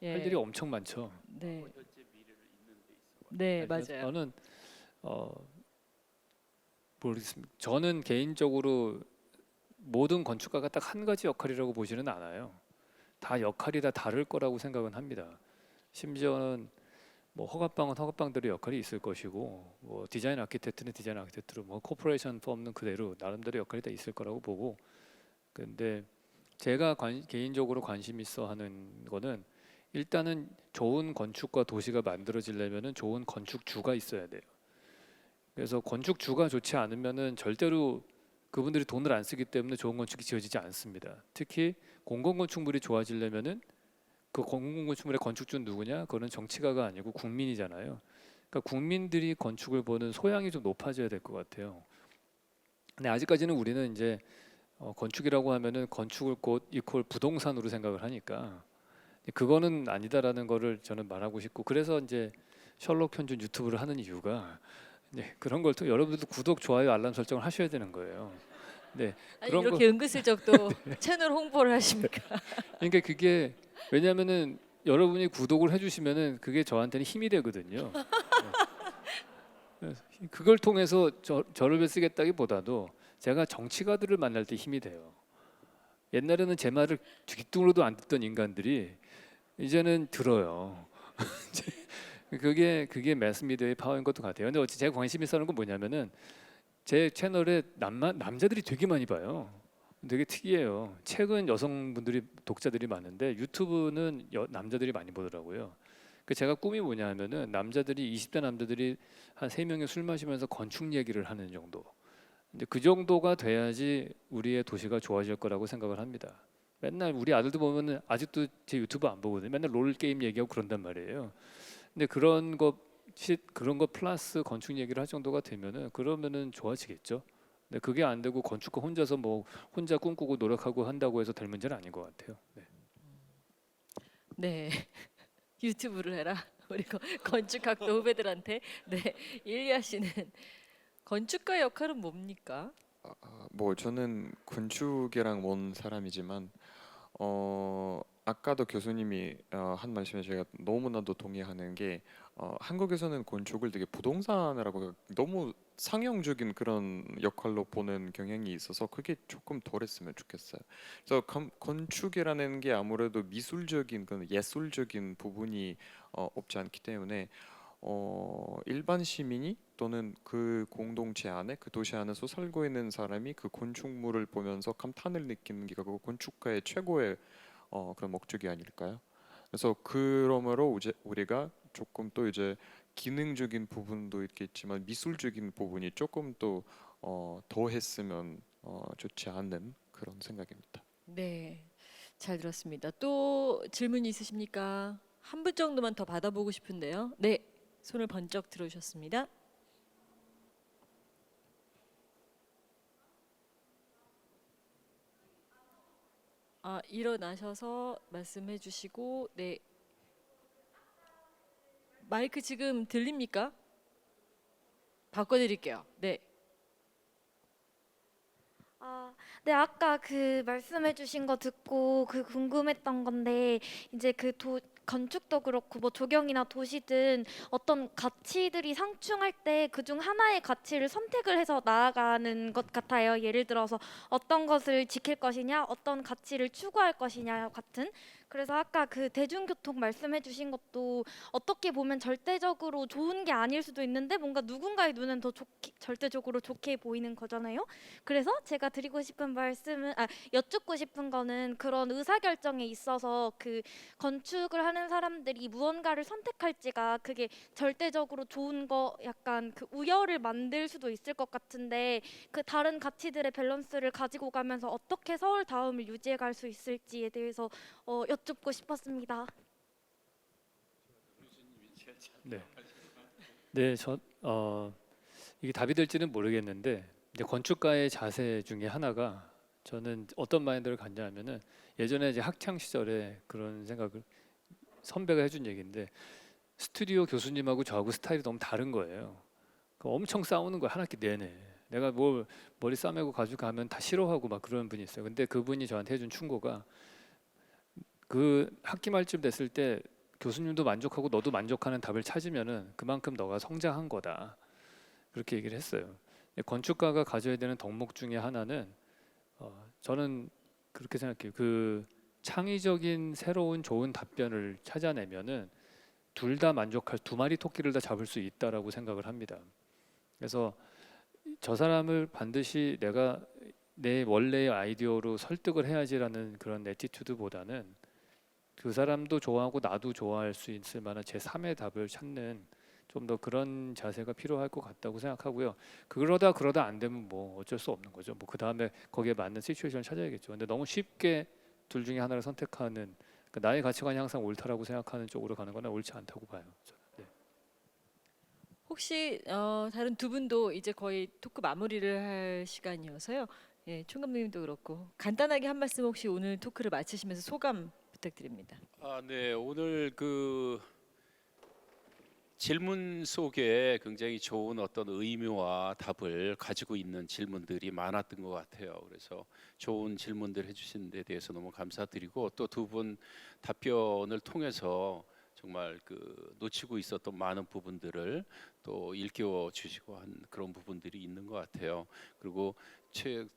예. 할 일이 엄청 많죠. 네. 네, 맞아요. 저는 모르겠습니다. 저는 개인적으로 모든 건축가가 딱 한 가지 역할이라고 보지는 않아요. 다 역할이 다 다를 거라고 생각은 합니다. 심지어는 뭐 허가방은 허가방들의 역할이 있을 것이고, 뭐 디자인 아키텍트는 디자인 아키텍트로, 뭐 코퍼레이션 펌는 그대로 나름대로 역할이 다 있을 거라고 보고, 근데 제가 개인적으로 관심 있어 하는 거는 일단은 좋은 건축과 도시가 만들어지려면은 좋은 건축주가 있어야 돼요. 그래서 건축주가 좋지 않으면은 절대로 그분들이 돈을 안 쓰기 때문에 좋은 건축이 지어지지 않습니다. 특히 공공건축물이 좋아지려면은 그 공공건축물의 건축주는 누구냐? 그거는 정치가가 아니고 국민이잖아요. 그러니까 국민들이 건축을 보는 소양이 좀 높아져야 될 것 같아요. 근데 아직까지는 우리는 이제 건축이라고 하면은 건축을 곧 이퀄 부동산으로 생각을 하니까 그거는 아니다라는 거를 저는 말하고 싶고, 그래서 이제 셜록 편준 유튜브를 하는 이유가 그런 걸 또 여러분들도 구독, 좋아요, 알람 설정을 하셔야 되는 거예요. 네, 아니, 그런 이렇게 은근슬쩍 또 채널 홍보를 하십니까? 그러니까 그게 왜냐하면은 여러분이 구독을 해주시면은 그게 저한테는 힘이 되거든요. 네. 그걸 통해서 저를 쓰겠다기보다도 제가 정치가들을 만날 때 힘이 돼요. 옛날에는 제 말을 귓등으로도 안 듣던 인간들이 이제는 들어요. 그게 매스미디어의 파워인 것도 같아요. 근데 어찌 제가 관심 있어 하는 건 뭐냐면은 제 채널에 남자들이 되게 많이 봐요. 되게 특이해요. 책은 여성분들이 독자들이 많은데 유튜브는 남자들이 많이 보더라고요. 그 제가 꿈이 뭐냐 하면은 20대 남자들이 한 3명이 술 마시면서 건축 얘기를 하는 정도. 근데 그 정도가 돼야지 우리의 도시가 좋아질 거라고 생각을 합니다. 맨날 우리 아들도 보면은 아직도 제 유튜브 안 보거든요. 맨날 롤 게임 얘기하고 그런단 말이에요. 근데 그런 거 플러스 건축 얘기를 할 정도가 되면은 그러면은 좋아지겠죠. 근데 그게 안 되고 건축가 혼자서 뭐 혼자 꿈꾸고 노력하고 한다고 해서 될 문제는 아닌 것 같아요. 네. 네. 유튜브를 해라. 우리 건축학도 후배들한테. 네. 일리아 씨는 건축가 역할은 뭡니까? 뭐 저는 건축이랑 먼 사람이지만 아까도 교수님이 한 말씀에 제가 너무나도 동의하는 게 한국에서는 건축을 되게 부동산이라고 너무 상용적인 그런 역할로 보는 경향이 있어서 그게 조금 덜했으면 좋겠어요. 그래서 건축이라는 게 아무래도 미술적인 그런 예술적인 부분이 없지 않기 때문에 일반 시민이 또는 그 공동체 안에 그 도시 안에서 살고 있는 사람이 그 건축물을 보면서 감탄을 느끼는 게 그 건축가의 최고의 그런 목적이 아닐까요? 그래서 그러므로 이제 우리가 조금 또 이제 기능적인 부분도 있겠지만 미술적인 부분이 조금 또 더 했으면 좋지 않는 그런 생각입니다. 네. 잘 들었습니다. 또 질문이 있으십니까? 한 분 정도만 더 받아보고 싶은데요. 네. 손을 번쩍 들어주셨습니다. 일어나셔서 말씀해 주시고, 네. 마이크 지금 들립니까? 바꿔드릴게요. 네. 네, 아까 그 말씀해주신 거 듣고 그 궁금했던 건데 이제 건축도 그렇고 뭐 조경이나 도시든 어떤 가치들이 상충할 때 그중 하나의 가치를 선택을 해서 나아가는 것 같아요. 예를 들어서 어떤 것을 지킬 것이냐, 어떤 가치를 추구할 것이냐 같은 그래서 아까 그 대중교통 말씀해주신 것도 어떻게 보면 절대적으로 좋은 게 아닐 수도 있는데 뭔가 누군가의 눈은 더 절대적으로 좋게 보이는 거잖아요. 그래서 제가 드리고 싶은 말씀은 여쭙고 싶은 거는 그런 의사결정에 있어서 그 건축을 하는 사람들이 무언가를 선택할지가 그게 절대적으로 좋은 거 약간 그 우열을 만들 수도 있을 것 같은데 그 다른 가치들의 밸런스를 가지고 가면서 어떻게 서울 다음을 유지해 갈 수 있을지에 대해서 여쭙고 싶었습니다. 네. 네, 이게 답이 될지는 모르겠는데 이제 건축가의 자세 중에 하나가 저는 어떤 마인드를 갖냐면은 예전에 이제 학창 시절에 그런 생각을 선배가 해준 얘기인데 스튜디오 교수님하고 저하고 스타일이 너무 다른 거예요. 엄청 싸우는 거야 한 학기 내내. 내가 뭘 머리 싸매고 가져가면 다 싫어하고 막 그런 분이 있어요. 근데 그분이 저한테 해준 충고가 그 학기 말쯤 됐을 때 교수님도 만족하고 너도 만족하는 답을 찾으면은 그만큼 너가 성장한 거다. 그렇게 얘기를 했어요. 건축가가 가져야 되는 덕목 중에 하나는 저는 그렇게 생각해요. 그 창의적인 새로운 좋은 답변을 찾아내면은 둘 다 만족할 두 마리 토끼를 다 잡을 수 있다라고 생각을 합니다. 그래서 저 사람을 반드시 내가 내 원래의 아이디어로 설득을 해야지라는 그런 애티튜드보다는 그 사람도 좋아하고 나도 좋아할 수 있을 만한 제3의 답을 찾는 좀 더 그런 자세가 필요할 것 같다고 생각하고요. 그러다 안 되면 뭐 어쩔 수 없는 거죠. 뭐 그 다음에 거기에 맞는 시츄에이션을 찾아야겠죠. 근데 너무 쉽게 둘 중에 하나를 선택하는 그러니까 나의 가치관이 항상 옳다라고 생각하는 쪽으로 가는 건 옳지 않다고 봐요. 네. 혹시 다른 두 분도 이제 거의 토크 마무리를 할 시간이어서요. 예, 총감독님도 그렇고 간단하게 한 말씀 혹시 오늘 토크를 마치시면서 소감 부탁드립니다. 네. 오늘 그 질문 속에 굉장히 좋은 어떤 의미와 답을 가지고 있는 질문들이 많았던 것 같아요. 그래서 좋은 질문들 해주신 데 대해서 너무 감사드리고 또 두 분 답변을 통해서 정말 그 놓치고 있었던 많은 부분들을 또 일깨워 주시고 한 그런 부분들이 있는 것 같아요. 그리고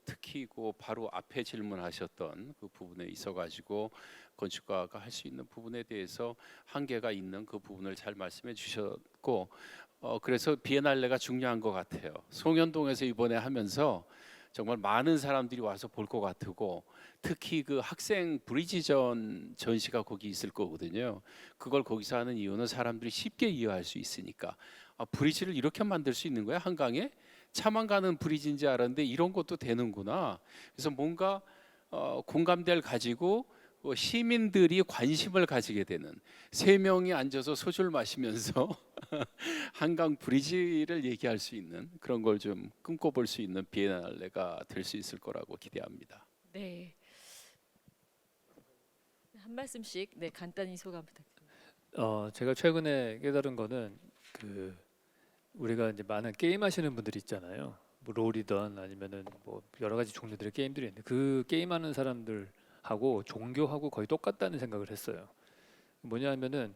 특히 그 바로 앞에 질문하셨던 그 부분에 있어가지고 건축가가 할 수 있는 부분에 대해서 한계가 있는 그 부분을 잘 말씀해 주셨고 그래서 비엔날레가 중요한 것 같아요. 송현동에서 이번에 하면서 정말 많은 사람들이 와서 볼 것 같고 특히 그 학생 브리지전 전시가 거기 있을 거거든요. 그걸 거기서 하는 이유는 사람들이 쉽게 이해할 수 있으니까 브리지를 이렇게 만들 수 있는 거야 한강에? 차만 가는 브리지인지 알았는데 이런 것도 되는구나. 그래서 뭔가 공감대를 가지고 시민들이 관심을 가지게 되는 세 명이 앉아서 소주를 마시면서 한강 브리지를 얘기할 수 있는 그런 걸 좀 꿈꿔볼 수 있는 비엔날레가 될 수 있을 거라고 기대합니다. 네. 한 말씀씩 네 간단히 소감 부탁드립니다. 제가 최근에 깨달은 거는 그 우리가 이제 많은 게임 하시는 분들이 있잖아요. 뭐 롤이든 아니면은 뭐 여러 가지 종류들의 게임들이 있는데 그 게임하는 사람들하고 종교하고 거의 똑같다는 생각을 했어요. 뭐냐면은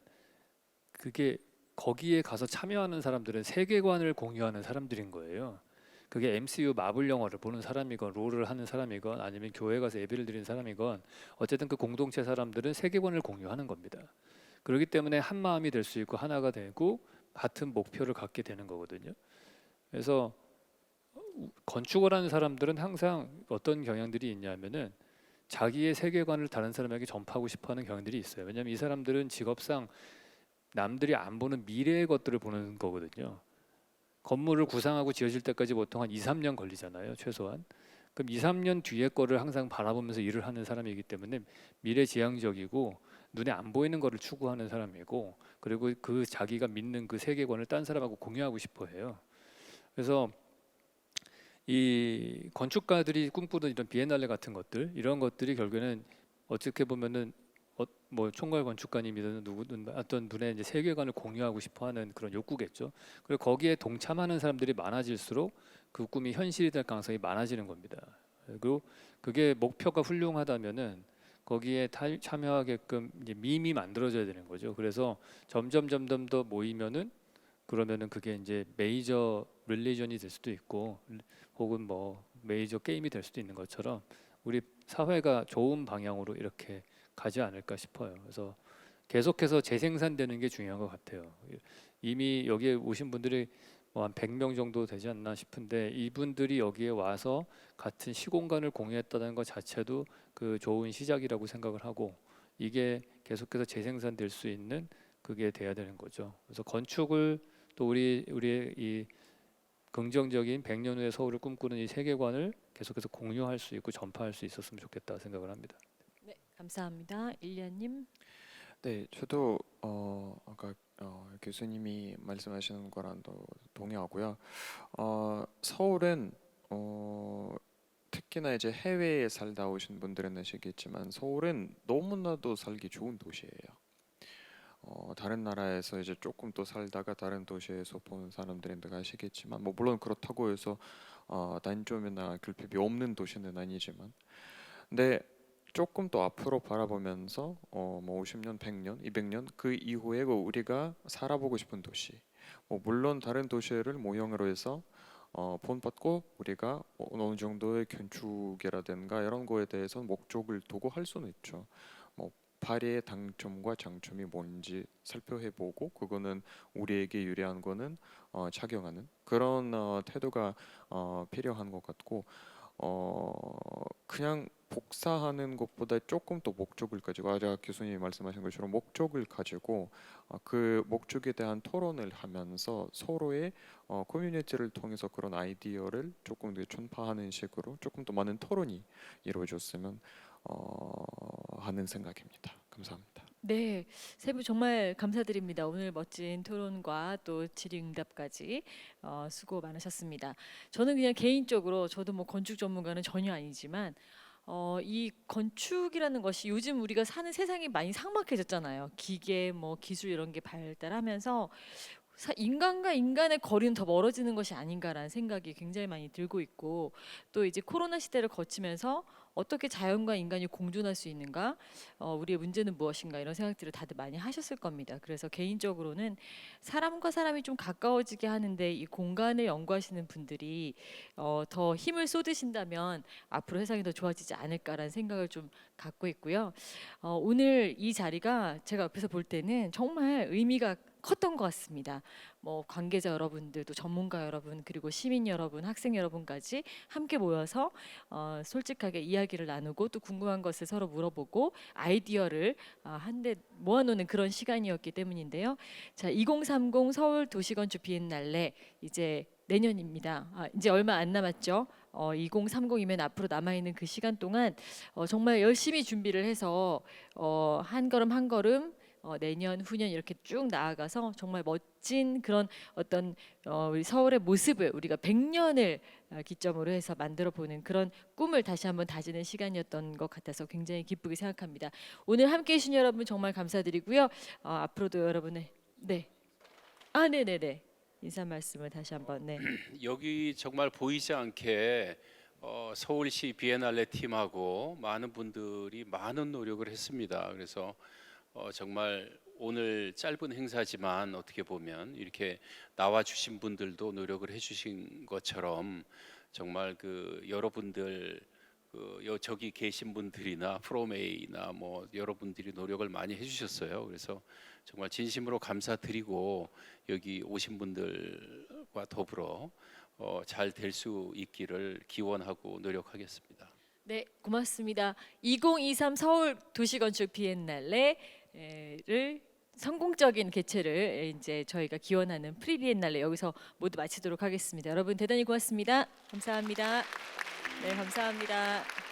그게 거기에 가서 참여하는 사람들은 세계관을 공유하는 사람들인 거예요. 그게 MCU 마블 영화를 보는 사람이건 롤을 하는 사람이건 아니면 교회 가서 예배를 드리는 사람이건 어쨌든 그 공동체 사람들은 세계관을 공유하는 겁니다. 그렇기 때문에 한 마음이 될 수 있고 하나가 되고 같은 목표를 갖게 되는 거거든요. 그래서 건축을 하는 사람들은 항상 어떤 경향들이 있냐면은 자기의 세계관을 다른 사람에게 전파하고 싶어하는 경향들이 있어요. 왜냐하면 이 사람들은 직업상 남들이 안 보는 미래의 것들을 보는 거거든요. 건물을 구상하고 지어질 때까지 보통 한 2, 3년 걸리잖아요. 최소한. 그럼 2, 3년 뒤의 거를 항상 바라보면서 일을 하는 사람이기 때문에 미래지향적이고 눈에 안 보이는 거를 추구하는 사람이고 그리고 그 자기가 믿는 그 세계관을 딴 사람하고 공유하고 싶어 해요. 그래서 이 건축가들이 꿈꾸던 이런 비엔날레 같은 것들 이런 것들이 결국에는 어떻게 보면은 뭐 총괄 건축가님이든 누구든 어떤 분의 이제 세계관을 공유하고 싶어하는 그런 욕구겠죠. 그리고 거기에 동참하는 사람들이 많아질수록 그 꿈이 현실이 될 가능성이 많아지는 겁니다. 그리고 그게 목표가 훌륭하다면은 거기에 참여하게끔 이제 밈이 만들어져야 되는 거죠. 그래서 점점 더 모이면은 그러면은 그게 이제 메이저 릴리전이 될 수도 있고 혹은 뭐 메이저 게임이 될 수도 있는 것처럼 우리 사회가 좋은 방향으로 이렇게 가지 않을까 싶어요. 그래서 계속해서 재생산되는 게 중요한 것 같아요. 이미 여기에 오신 분들이 뭐 한 100명 정도 되지 않나 싶은데 이분들이 여기에 와서 같은 시공간을 공유했다는 것 자체도 그 좋은 시작이라고 생각을 하고 이게 계속해서 재생산될 수 있는 그게 돼야 되는 거죠. 그래서 건축을 또 우리의 이 긍정적인 100년 후의 서울을 꿈꾸는 이 세계관을 계속해서 공유할 수 있고 전파할 수 있었으면 좋겠다 생각을 합니다. 네, 감사합니다. 일리아님. 네, 저도 아까 교수님이 말씀하시는 거랑도 동의하고요. 서울은 특히나 이제 해외에 살다 오신 분들은 아시겠지만 서울은 너무나도 살기 좋은 도시예요. 다른 나라에서 이제 조금 또 살다가 다른 도시에서 보는 사람들은 아시겠지만 뭐 물론 그렇다고 해서 단점이나 결핍이 없는 도시는 아니지만 근데 조금 더 앞으로 바라보면서 뭐 50년, 100년, 200년 그 이후에 우리가 살아보고 싶은 도시 뭐 물론 다른 도시를 모형으로 해서 본받고 우리가 어느 정도의 건축이라든가 이런 거에 대해서 목적을 두고 할 수는 있죠. 뭐 파리의 장점과 장점이 뭔지 살펴보고 그거는 우리에게 유리한 거는 착용하는 그런 태도가 필요한 것 같고 그냥 복사하는 것보다 조금 더 목적을 가지고 아까 교수님이 말씀하신 것처럼 목적을 가지고 그 목적에 대한 토론을 하면서 서로의 커뮤니티를 통해서 그런 아이디어를 조금 더 전파하는 식으로 조금 더 많은 토론이 이루어졌으면 하는 생각입니다. 감사합니다. 네, 세 분 정말 감사드립니다. 오늘 멋진 토론과 또 질의응답까지 수고 많으셨습니다. 저는 그냥 개인적으로 저도 뭐 건축 전문가는 전혀 아니지만 이 건축이라는 것이 요즘 우리가 사는 세상이 많이 삭막해졌잖아요. 기계, 뭐 기술 이런 게 발달하면서 인간과 인간의 거리는 더 멀어지는 것이 아닌가라는 생각이 굉장히 많이 들고 있고 또 이제 코로나 시대를 거치면서 어떻게 자연과 인간이 공존할 수 있는가 우리의 문제는 무엇인가 이런 생각들을 다들 많이 하셨을 겁니다. 그래서 개인적으로는 사람과 사람이 좀 가까워지게 하는데 이 공간을 연구하시는 분들이 더 힘을 쏟으신다면 앞으로 세상이 더 좋아지지 않을까라는 생각을 좀 갖고 있고요. 오늘 이 자리가 제가 옆에서 볼 때는 정말 의미가 컸던 것 같습니다. 뭐 관계자 여러분들도 전문가 여러분 그리고 시민 여러분 학생 여러분까지 함께 모여서 솔직하게 이야기를 나누고 또 궁금한 것을 서로 물어보고 아이디어를 한데 모아놓는 그런 시간이었기 때문인데요. 자, 2030 서울 도시건축 비엔날레 이제 내년입니다. 이제 얼마 안 남았죠. 2030이면 앞으로 남아있는 그 시간 동안 정말 열심히 준비를 해서 한 걸음 한 걸음 내년 후년 이렇게 쭉 나아가서 정말 멋진 그런 어떤 우리 서울의 모습을 우리가 100년을 기점으로 해서 만들어 보는 그런 꿈을 다시 한번 다지는 시간이었던 것 같아서 굉장히 기쁘게 생각합니다. 오늘 함께해 주신 여러분 정말 감사드리고요. 앞으로도 여러분의 네네네 인사 말씀을 다시 한번 여기 정말 보이지 않게 서울시 비엔날레 팀하고 많은 분들이 많은 노력을 했습니다. 그래서 정말 오늘 짧은 행사지만 어떻게 보면 이렇게 나와 주신 분들도 노력을 해주신 것처럼 정말 그 여러분들 저기 계신 분들이나 프로메이나 뭐 여러분들이 노력을 많이 해주셨어요. 그래서 정말 진심으로 감사드리고 여기 오신 분들과 더불어 잘 될 수 있기를 기원하고 노력하겠습니다. 네, 고맙습니다. 2023 서울 도시건축 비엔날레를 성공적인 개최를 이제 저희가 기원하는 프리비엔날레 여기서 모두 마치도록 하겠습니다. 여러분 대단히 고맙습니다. 감사합니다. 네, 감사합니다.